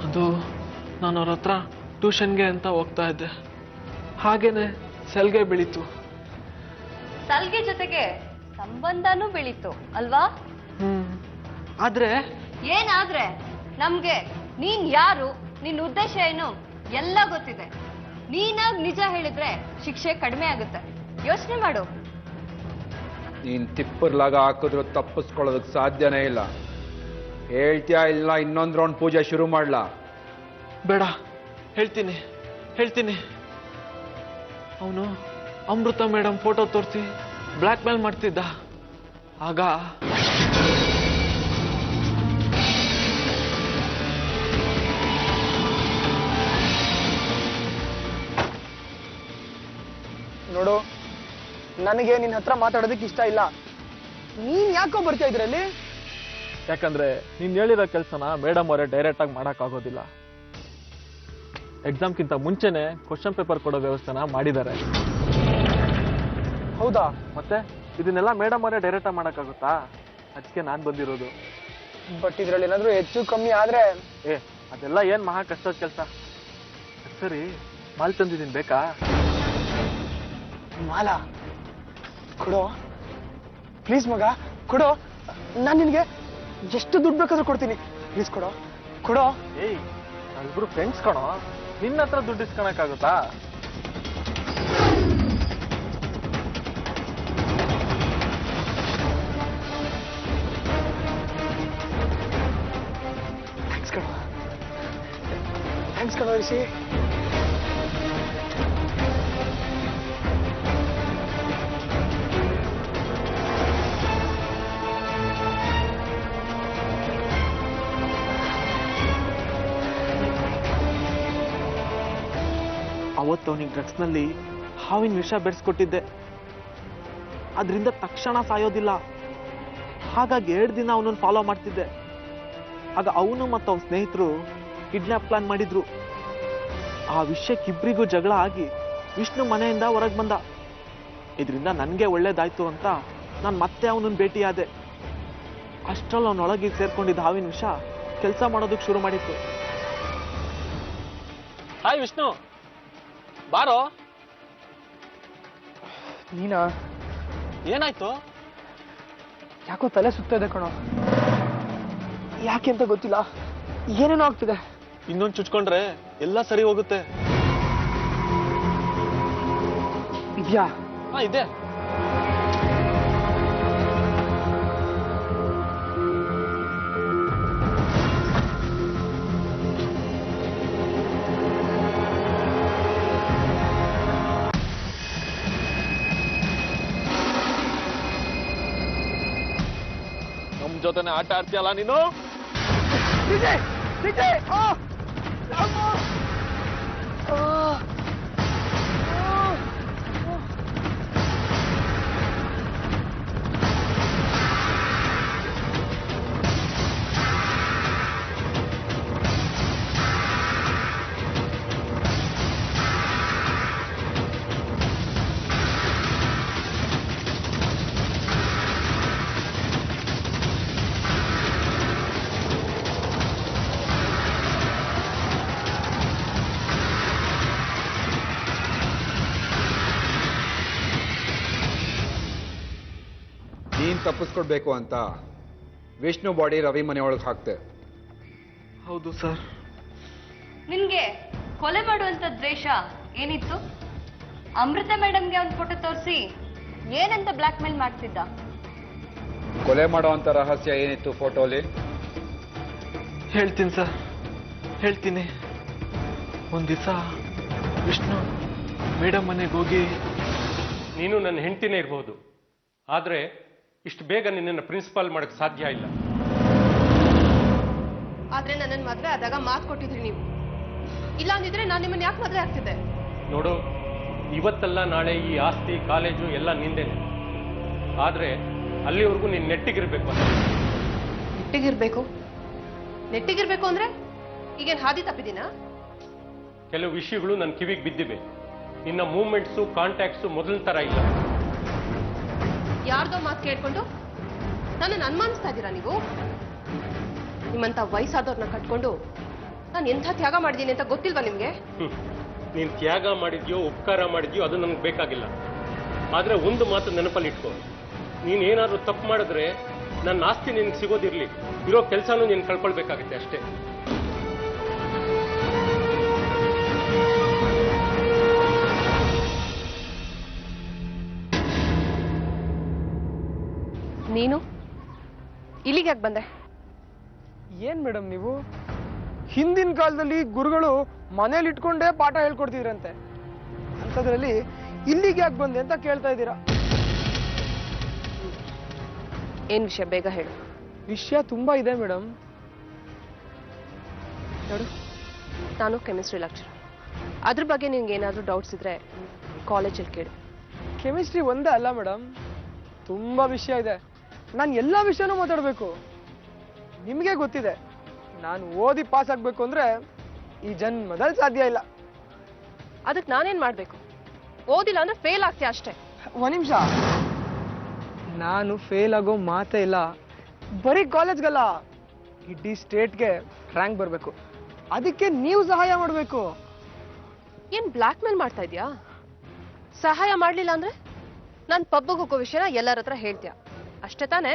ಅದು ನಾನು ಅವ್ರ ಹತ್ರ ಟ್ಯೂಷನ್ಗೆ ಅಂತ ಹೋಗ್ತಾ ಇದ್ದೆ. ಹಾಗೇನೆ ಸಲ್ಗೆ ಬೆಳೀತು. ಸಲ್ಗೆ ಜೊತೆಗೆ ಸಂಬಂಧನೂ ಬೆಳೀತು ಅಲ್ವಾ? ಆದ್ರೆ ಏನಾದ್ರೆ ನಮ್ಗೆ ನೀನ್ ಯಾರು, ನಿನ್ ಉದ್ದೇಶ ಏನು ಎಲ್ಲ ಗೊತ್ತಿದೆ. ನೀನಾಗ್ ನಿಜ ಹೇಳಿದ್ರೆ ಶಿಕ್ಷೆ ಕಡಿಮೆ ಆಗುತ್ತೆ. ಯೋಚನೆ ಮಾಡು. ನೀನ್ ತಿಪ್ಪರ್ಲಾಗ ಹಾಕಿದ್ರು ತಪ್ಪಿಸ್ಕೊಳ್ಳೋದಕ್ಕೆ ಸಾಧ್ಯನೇ ಇಲ್ಲ. ಹೇಳ್ತೀಯಾ ಇಲ್ಲ ಇನ್ನೊಂದು ರೌಂಡ್ ಪೂಜೆ ಶುರು ಮಾಡ್ಲಾ? ಬೇಡ, ಹೇಳ್ತೀನಿ. ಅವನು ಅಮೃತ ಮೇಡಮ್ ಫೋಟೋ ತೋರಿಸಿ ಬ್ಲ್ಯಾಕ್ ಮೇಲ್ ಮಾಡ್ತಿದ್ದ. ಆಗ ನೋಡು, ನನಗೆ ನಿನ್ನ ಹತ್ರ ಮಾತಾಡೋದಕ್ಕೆ ಇಷ್ಟ ಇಲ್ಲ. ನೀನ್ ಯಾಕೋ ಬರ್ತಾ ಇದ್ರಲ್ಲಿ? ಯಾಕಂದ್ರೆ ನೀನ್ ಹೇಳಿರೋ ಕೆಲಸನ ಮೇಡಮ್ ಅವರೇ ಡೈರೆಕ್ಟ್ ಆಗಿ ಮಾಡೋಕ್ಕಾಗೋದಿಲ್ಲ. ಎಕ್ಸಾಮ್ಗಿಂತ ಮುಂಚೆನೆ ಕ್ವಶನ್ ಪೇಪರ್ ಕೊಡೋ ವ್ಯವಸ್ಥೆನ ಮಾಡಿದ್ದಾರೆ. ಹೌದಾ? ಮತ್ತೆ ಇದನ್ನೆಲ್ಲ ಮೇಡಮ್ ಅವರೇ ಡೈರೆಕ್ಟ್ ಆಗಿ ಮಾಡೋಕ್ಕಾಗುತ್ತಾ? ಅದಕ್ಕೆ ನಾನು ಬಂದಿರೋದು. ಬಟ್ ಇದ್ರಲ್ಲಿ ಏನಾದ್ರೂ ಹೆಚ್ಚು ಕಮ್ಮಿ ಆದ್ರೆ? ಅದೆಲ್ಲ ಏನ್ ಮಹಾ ಕಷ್ಟದ ಕೆಲಸ. ಸರಿ, ಮಾಲ್ ತಂದಿದ್ದೀನಿ, ಬೇಕಾ? ಮಾಲಾ ಕೊಡೋ ಪ್ಲೀಸ್ ಮಗ, ಕೊಡೋ. ನಾನು ನಿನಗೆ ಎಷ್ಟು ದುಡ್ಡು ಬೇಕಾದ್ರೂ ಕೊಡ್ತೀನಿ. ಪ್ಲೀಸ್ ಕೊಡೋ. ನಾವಿಬ್ರು ಫ್ರೆಂಡ್ಸ್ ಕಣೋ, ನಿನ್ನ ಹತ್ರ ದುಡ್ಡು ಇಸ್ಕೊಳಕ್ಕಾಗುತ್ತಾ? ಥ್ಯಾಂಕ್ಸ್ ಕಣೋ ರಿಷಿ. ಅವತ್ತು ಅವನಿಗೆ ಡ್ರಗ್ಸ್ನಲ್ಲಿ ಹಾವಿನ ವಿಷ ಬೆರೆಸ್ಕೊಟ್ಟಿದ್ದೆ. ಅದರಿಂದ ತಕ್ಷಣ ಸಾಯೋದಿಲ್ಲ. ಹಾಗಾಗಿ 2 ದಿನ ಅವನನ್ನು ಫಾಲೋ ಮಾಡ್ತಿದ್ದೆ. ಆಗ ಅವನು ಮತ್ತು ಅವನ ಸ್ನೇಹಿತರು ಕಿಡ್ನಾಪ್ ಪ್ಲಾನ್ ಮಾಡಿದ್ರು. ಆ ವಿಷಯಕ್ಕೆ ಇಬ್ಬರಿಗೂ ಜಗಳ ಆಗಿ ವಿಷ್ಣು ಮನೆಯಿಂದ ಹೊರಗೆ ಬಂದ. ಇದರಿಂದ ನನಗೆ ಒಳ್ಳೇದಾಯ್ತು ಅಂತ ನಾನು ಮತ್ತೆ ಅವನನ್ನು ಭೇಟಿಯಾದೆ. ಅಷ್ಟ್ರಲ್ಲಿ ಅವನೊಳಗೆ ಸೇರ್ಕೊಂಡಿದ್ದ ಹಾವಿನ ವಿಷ ಕೆಲಸ ಮಾಡೋದಕ್ಕೆ ಶುರು ಮಾಡಿತ್ತು. ಹಾಯ್ ವಿಷ್ಣು, ಬಾರೋ. ನೀನಾ? ಏನಾಯ್ತು? ಯಾಕೋ ತಲೆ ಸುತ್ತದೆ ಕಣೋ. ಯಾಕೆ ಅಂತ ಗೊತ್ತಿಲ್ಲ, ಏನೇನೋ ಆಗ್ತಿದೆ. ಇನ್ನೊಂದು ಚುಚ್ಕೊಂಡ್ರೆ ಎಲ್ಲ ಸರಿ ಹೋಗುತ್ತೆ. ಇದ್ಯಾ? ಹಾ, ಇದೆ. ನಮ್ ಜೊತೆನೆ ಆಟ ಆಡ್ತೀಯಲ್ಲ ನೀನು? ವಿಜಯ್, ವಿಜಯ್, ನೀನ್ ತಪ್ಪಿಸ್ಕೊಡ್ಬೇಕು ಅಂತ ವಿಷ್ಣು ಬಾಡಿ ರವಿ ಮನೆ ಒಳಗೆ ಹಾಕ್ತೆ. ಹೌದು ಸರ್. ನಿನ್ಗೆ ಕೊಲೆ ಮಾಡುವಂತ ದ್ವೇಷ ಏನಿತ್ತು? ಅಮೃತ ಮೇಡಮ್ಗೆ ಒಂದು ಫೋಟೋ ತೋರಿಸಿ ಏನಂತ ಬ್ಲಾಕ್ ಮೇಲ್ ಮಾಡ್ತಿದ್ದ? ಕೊಲೆ ಮಾಡೋ ಅಂತ ರಹಸ್ಯ ಏನಿತ್ತು ಫೋಟೋಲಿ? ಹೇಳ್ತೀನಿ ಸರ್, ಹೇಳ್ತೀನಿ. ಒಂದ್ ದಿವಸ ವಿಷ್ಣು ಮೇಡಮ್ ಮನೆಗೆ ಹೋಗಿ, ನೀನು ನನ್ನ ಹೆಂಡತಿನೇ ಇರ್ಬೋದು, ಆದ್ರೆ ಇಷ್ಟು ಬೇಗ ನಿನ್ನನ್ನು ಪ್ರಿನ್ಸಿಪಾಲ್ ಮಾಡಕ್ ಸಾಧ್ಯ ಇಲ್ಲ. ಆದ್ರೆ ನನ್ನ ಮದ್ವೆ ಆದಾಗ ಮಾತು ಕೊಟ್ಟಿದ್ರಿ ನೀವು. ಇಲ್ಲ ಅಂದಿದ್ರೆ ನಾನು ನಿಮ್ಮನ್ನ ಯಾಕೆ ಮದ್ವೆ ಆಗ್ತಿದ್ದೆ? ನೋಡು, ಇವತ್ತಲ್ಲ ನಾಳೆ ಈ ಆಸ್ತಿ ಕಾಲೇಜು ಎಲ್ಲ ನಿಂದೇನೆ. ಆದ್ರೆ ಅಲ್ಲಿವರೆಗೂ ನೀನ್ ನೆಟ್ಟಿಗಿರ್ಬೇಕು ಅಂತ. ನೆಟ್ಟಿಗಿರ್ಬೇಕು? ನೆಟ್ಟಿಗಿರ್ಬೇಕು ಅಂದ್ರೆ ಈಗೇನ್ ಹಾದಿ ತಪ್ಪಿದ್ದೀನಾ? ಕೆಲವು ವಿಷಯಗಳು ನನ್ನ ಕಿವಿಗೆ ಬಿದ್ದಿವೆ. ನಿನ್ನ ಮೂವ್ಮೆಂಟ್ಸು ಕಾಂಟ್ಯಾಕ್ಟ್ಸು ಮೊದಲ ತರ ಇಲ್ಲ. ಯಾರ್ದೋ ಮಾತು ಕೇಳ್ಕೊಂಡು ನನ್ನನ್ನು ಅನುಮಾನಿಸ್ತಾ ಇದ್ದೀರಾ ನೀವು? ನಿಮ್ಮಂತ ವಯಸ್ಸಾದವ್ರನ್ನ ಕಟ್ಕೊಂಡು ನಾನು ಎಂಥ ತ್ಯಾಗ ಮಾಡಿದ್ದೀನಿ ಅಂತ ಗೊತ್ತಿಲ್ವಾ ನಿಮ್ಗೆ? ನೀನ್ ತ್ಯಾಗ ಮಾಡಿದ್ಯೋ ಉಪಕಾರ ಮಾಡಿದ್ಯೋ ಅದು ನನಗೆ ಬೇಕಾಗಿಲ್ಲ. ಆದ್ರೆ ಒಂದು ಮಾತು ನೆನಪಲ್ಲಿ ಇಟ್ಕೋ, ನೀನ್ ಏನಾದ್ರೂ ತಪ್ಪು ಮಾಡಿದ್ರೆ ನನ್ನ ಆಸ್ತಿ ನಿನ್ಗೆ ಸಿಗೋದಿರ್ಲಿ, ಇರೋ ಕೆಲಸನೂ ನೀನ್ ಕಳ್ಕೊಳ್ಬೇಕಾಗತ್ತೆ ಅಷ್ಟೇ. ನೀನು ಇಲ್ಲಿಗೆ ಯಾಕೆ ಬಂದೆ? ಏನ್ ಮೇಡಮ್ ನೀವು? ಹಿಂದಿನ ಕಾಲದಲ್ಲಿ ಗುರುಗಳು ಮನೇಲಿ ಇಟ್ಕೊಂಡೇ ಪಾಠ ಹೇಳ್ಕೊಡ್ತಿದ್ರಂತೆ, ಅಂಥದ್ರಲ್ಲಿ ಇಲ್ಲಿಗೆ ಯಾಕೆ ಬಂದೆ ಅಂತ ಕೇಳ್ತಾ ಇದ್ದೀರಾ. ಏನ್ ವಿಷಯ ಬೇಗ ಹೇಳು. ವಿಷಯ ತುಂಬಾ ಇದೆ ಮೇಡಮ್. ನೋಡು, ನಾನು ಕೆಮಿಸ್ಟ್ರಿ ಲೆಕ್ಚರ್. ಅದ್ರ ಬಗ್ಗೆ ನಿನ್ಗೆ ಏನಾದರೂ ಡೌಟ್ಸ್ ಇದ್ರೆ ಕಾಲೇಜಲ್ಲಿ ಕೇಳು. ಕೆಮಿಸ್ಟ್ರಿ ಒಂದೇ ಅಲ್ಲ ಮೇಡಮ್, ತುಂಬಾ ವಿಷಯ ಇದೆ. ನಾನು ಎಲ್ಲ ವಿಷಯನೂ ಮಾತಾಡಬೇಕು. ನಿಮಗೆ ಗೊತ್ತಿದೆ, ನಾನು ಓದಿ ಪಾಸ್ ಆಗ್ಬೇಕು ಅಂದ್ರೆ ಈ ಜನ್ಮದಲ್ಲಿ ಸಾಧ್ಯ ಇಲ್ಲ. ಅದಕ್ಕೆ ನಾನೇನ್ ಮಾಡ್ಬೇಕು? ಓದಿಲ್ಲ ಅಂದ್ರೆ ಫೇಲ್ ಆಗ್ತೀಯ ಅಷ್ಟೇ. ಒಂದ್ ನಿಮಿಷ, ನಾನು ಫೇಲ್ ಆಗೋ ಮಾತೇ ಇಲ್ಲ. ಬರೀ ಕಾಲೇಜ್ಗಲ್ಲ, ಇಡೀ ಸ್ಟೇಟ್ಗೆ ರ್ಯಾಂಕ್ ಬರಬೇಕು. ಅದಕ್ಕೆ ನೀವು ಸಹಾಯ ಮಾಡಬೇಕು. ಏನ್ ಬ್ಲಾಕ್ ಮೇಲ್ ಮಾಡ್ತಾ ಇದೀಯಾ? ಸಹಾಯ ಮಾಡ್ಲಿಲ್ಲ ಅಂದ್ರೆ ನಾನು ಪಬ್ಬಿಗೆ ಹೋಗೋ ವಿಷಯನ ಎಲ್ಲರ ಹತ್ರ ಹೇಳ್ತೀಯ ಅಷ್ಟೇ ತಾನೇ?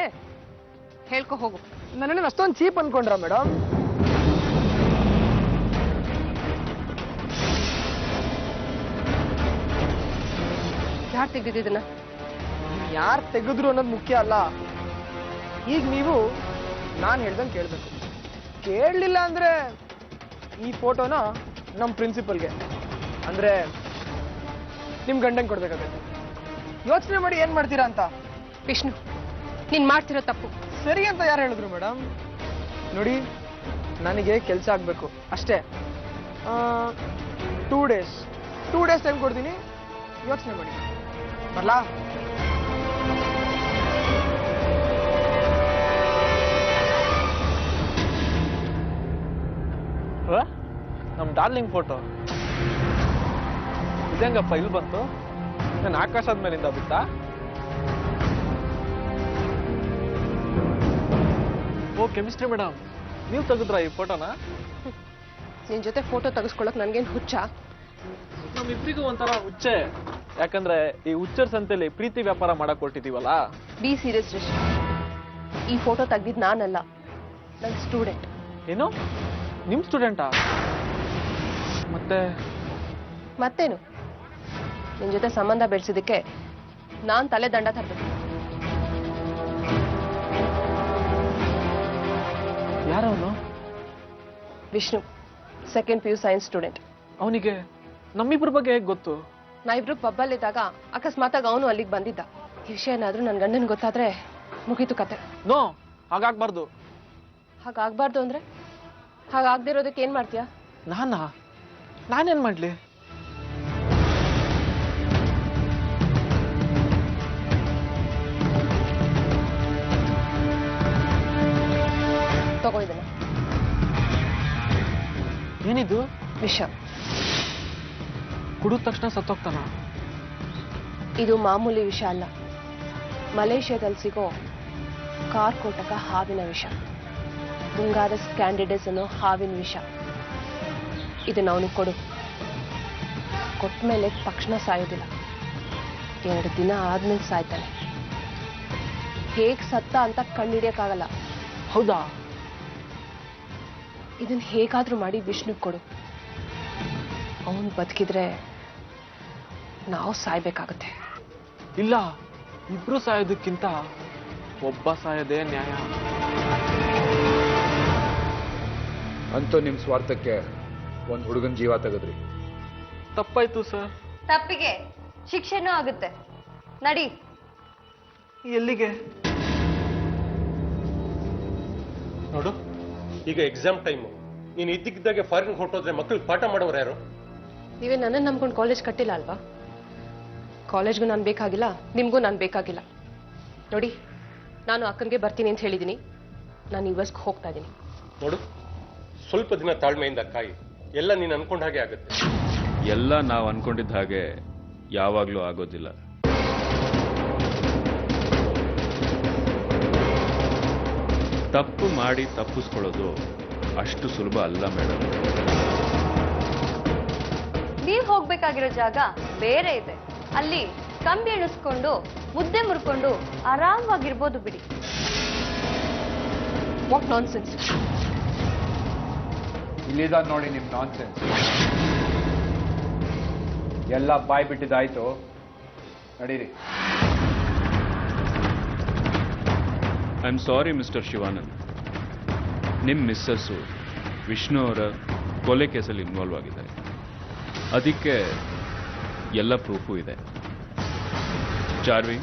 ಹೇಳ್ಕೊ ಹೋಗು. ನನ್ನೇನು ಅಷ್ಟೊಂದು ಚೀಪ್ ಅನ್ಕೊಂಡ್ರ ಮೇಡಮ್? ಯಾರು ತೆಗ್ದಿದ್ದನ್ನ? ಯಾರು ತೆಗೆದ್ರು ಅನ್ನೋದು ಮುಖ್ಯ ಅಲ್ಲ. ಈಗ ನೀವು ನಾನು ಹೇಳ್ದಂಗೆ ಕೇಳಬೇಕು. ಕೇಳಲಿಲ್ಲ ಅಂದ್ರೆ ಈ ಫೋಟೋನ ನಮ್ಮ ಪ್ರಿನ್ಸಿಪಲ್ಗೆ ಅಂದ್ರೆ ನಿಮ್ ಗಂಡಂಗೆ ಕೊಡ್ಬೇಕಾಗತ್ತೆ. ಯೋಚನೆ ಮಾಡಿ ಏನ್ ಮಾಡ್ತೀರಾ ಅಂತ. ವಿಷ್ಣು, ನೀನ್ ಮಾಡ್ತಿರೋ ತಪ್ಪು. ಸರಿ ಅಂತ ಯಾರು ಹೇಳಿದ್ರು ಮೇಡಮ್? ನೋಡಿ, ನನಗೆ ಕೆಲಸ ಆಗ್ಬೇಕು ಅಷ್ಟೇ. 2 ಡೇಸ್ ಟೈಮ್ ಕೊಡ್ತೀನಿ, ಯೋಚನೆ ಮಾಡಿ. ಬರ್ಲಾ? ನಮ್ ಡಾರ್ಲಿಂಗ್ ಫೋಟೋ ಇದಂಗಪ್ಪ ಇಲ್ಲಿ ಬಂತು? ನಾನು ಆಕಾಶದ ಮೇಲಿಂದ ಬಿಟ್ಟ? ಕೆಮಿಸ್ಟ್ರಿ ಮೇಡಮ್, ನೀವು ತೆಗೆದ್ರಾ ಈ ಫೋಟೋನ? ನಿನ್ ಜೊತೆ ಫೋಟೋ ತೆಗೆಸ್ಕೊಳಕ್ ನನ್ಗೇನ್ ಹುಚ್ಚ? ನಮ್ಮಿಬ್ರಿಗೂ ಒಂಥರ ಹುಚ್ಚೆ. ಯಾಕಂದ್ರೆ ಈ ಹುಚ್ಚರ್ ಸಂತೆಲಿ ಪ್ರೀತಿ ವ್ಯಾಪಾರ ಮಾಡಕ್ ಹೊರಟಿದೀವಲ್ಲ. ಬಿ ಸೀರಿಯಸ್ ರಿಷಿ, ಈ ಫೋಟೋ ತೆಗ್ದಿದ್ ನಾನಲ್ಲ, ನನ್ ಸ್ಟೂಡೆಂಟ್. ಏನು, ನಿಮ್ ಸ್ಟೂಡೆಂಟಾ? ಮತ್ತೇನು, ನಿನ್ ಜೊತೆ ಸಂಬಂಧ ಬೆಳೆಸಿದಕ್ಕೆ ನಾನ್ ತಲೆ ದಂಡ ತರಬೇಕು. ಯಾರವನು? Vishnu, second PU science student. ಅವನಿಗೆ ನಮ್ಮಿಬ್ರ ಬಗ್ಗೆ ಹೇಗೆ ಗೊತ್ತು? ನಾ ಇಬ್ರು ಪಬ್ಬಲ್ಲಿದ್ದಾಗ ಅಕಸ್ಮಾತಾಗ ಅವನು ಅಲ್ಲಿಗೆ ಬಂದಿದ್ದ. ಈ ವಿಷಯ ಏನಾದ್ರೂ ನನ್ ಗಂಡನ್ ಗೊತ್ತಾದ್ರೆ ಮುಗೀತು ಕತೆ. ನೋ, ಹಾಗಾಗ್ಬಾರ್ದು. ಹಾಗಾಗ್ಬಾರ್ದು ಅಂದ್ರೆ ಹಾಗಾಗ್ದಿರೋದಕ್ಕೆ ಏನ್ ಮಾಡ್ತೀಯಾ? ನಾನೇನ್ ಮಾಡ್ಲಿ? ತಗೋ ಇದನ್ನ. ಏನಿದು? ವಿಷ. ಕುಡಿದ ತಕ್ಷಣ ಸತ್ತೋಗ್ತಾನ? ಇದು ಮಾಮೂಲಿ ವಿಷ ಅಲ್ಲ, ಮಲೇಷ್ಯಾದಲ್ಲಿ ಸಿಗೋ ಕಾರ್ಕೋಟಕ ಹಾವಿನ ವಿಷ, ಬುಂಗಾರಸ್ ಕ್ಯಾಂಡಿಡಸ್ ಅನ್ನೋ ಹಾವಿನ ವಿಷ. ಇದನ್ನ ಅವನಿಗೆ ಕೊಡು. ಕೊಟ್ಮೇಲೆ ತಕ್ಷಣ ಸಾಯೋದಿಲ್ಲ, 2 ದಿನ ಆದ್ಮೇಲೆ ಸಾಯ್ತಾನೆ. ಹೇಗ್ ಸತ್ತ ಅಂತ ಕಂಡಿಡಿಯಕ್ಕಾಗಲ್ಲ. ಹೌದಾ? ಇದನ್ನ ಹೇಗಾದ್ರೂ ಮಾಡಿ ವಿಷ್ಣು ಕೊಡು. ಅವನು ಬದುಕಿದ್ರೆ ನಾವು ಸಾಯ್ಬೇಕಾಗತ್ತೆ. ಇಲ್ಲ, ಇಬ್ರು ಸಾಯೋದಕ್ಕಿಂತ ಒಬ್ಬ ಸಾಯೋದೇ ನ್ಯಾಯ. ಅಂತೂ ನಿಮ್ ಸ್ವಾರ್ಥಕ್ಕೆ ಒಂದ್ ಹುಡುಗನ್ ಜೀವ ತೆಗೆದ್ರಿ. ತಪ್ಪಾಯ್ತು ಸರ್. ತಪ್ಪಿಗೆ ಶಿಕ್ಷೆನೂ ಆಗುತ್ತೆ. ನಡಿ. ಎಲ್ಲಿಗೆ? ನೋಡು, ಈಗ ಎಕ್ಸಾಮ್ ಟೈಮು. ನೀನು ಇದ್ದಕ್ಕಿದ್ದಾಗೆ ಫಾರಿನ್ ಹೊರಟೋದ್ರೆ ಮಕ್ಕಳು ಪಾಠ ಮಾಡೋರು ಯಾರು? ನೀವೇ ನನ್ನನ್ನು ನಂಬ್ಕೊಂಡು ಕಾಲೇಜ್ ಕಟ್ಟಿಲ್ಲ ಅಲ್ವಾ? ಕಾಲೇಜ್ಗೂ ನಾನು ಬೇಕಾಗಿಲ್ಲ, ನಿಮಗೂ ನಾನು ಬೇಕಾಗಿಲ್ಲ. ನೋಡಿ, ನಾನು ಅಕ್ಕನಿಗೆ ಬರ್ತೀನಿ ಅಂತ ಹೇಳಿದ್ದೀನಿ. ನಾನು ಯುಎಸ್ಗೆ ಹೋಗ್ತಾ ಇದ್ದೀನಿ. ನೋಡು, ಸ್ವಲ್ಪ ದಿನ ತಾಳ್ಮೆಯಿಂದ ಕಾಯಿ, ಎಲ್ಲ ನೀನು ಅನ್ಕೊಂಡ ಹಾಗೆ ಆಗುತ್ತೆ. ಎಲ್ಲ ನಾವು ಅನ್ಕೊಂಡಿದ್ದ ಹಾಗೆ ಯಾವಾಗಲೂ ಆಗೋದಿಲ್ಲ. ತಪ್ಪು ಮಾಡಿ ತಪ್ಪಿಸ್ಕೊಳ್ಳೋದು ಅಷ್ಟು ಸುಲಭ ಅಲ್ಲ ಮೇಡಮ್. ನೀವ್ ಹೋಗ್ಬೇಕಾಗಿರೋ ಜಾಗ ಬೇರೆ ಇದೆ. ಅಲ್ಲಿ ಕಂಬಿ ಎಣಿಸ್ಕೊಂಡು ಮುದ್ದೆ ಮುರ್ಕೊಂಡು ಆರಾಮವಾಗಿರ್ಬೋದು ಬಿಡಿ. What nonsense. ಇಲ್ಲಿದ ನೋಡಿ ನಿಮ್ ನಾನ್ಸೆನ್ಸ್. ಎಲ್ಲ ಬಾಯ್ ಬಿಟ್ಟಿದ್ದಾಯ್ತು, ನಡೀರಿ. I am sorry mister Shivanand, ನಿಮ್ಮ ಮಿಸ್ಸಸ್ಸು ವಿಷ್ಣು ಅವರ ಕೊಲೆ ಕೇಸಲ್ಲಿ ಇನ್ವಾಲ್ವ್ ಆಗಿದ್ದಾರೆ. ಅದಕ್ಕೆ ಎಲ್ಲ ಪ್ರೂಫು ಇದೆ. ಚಾರ್ವಿ,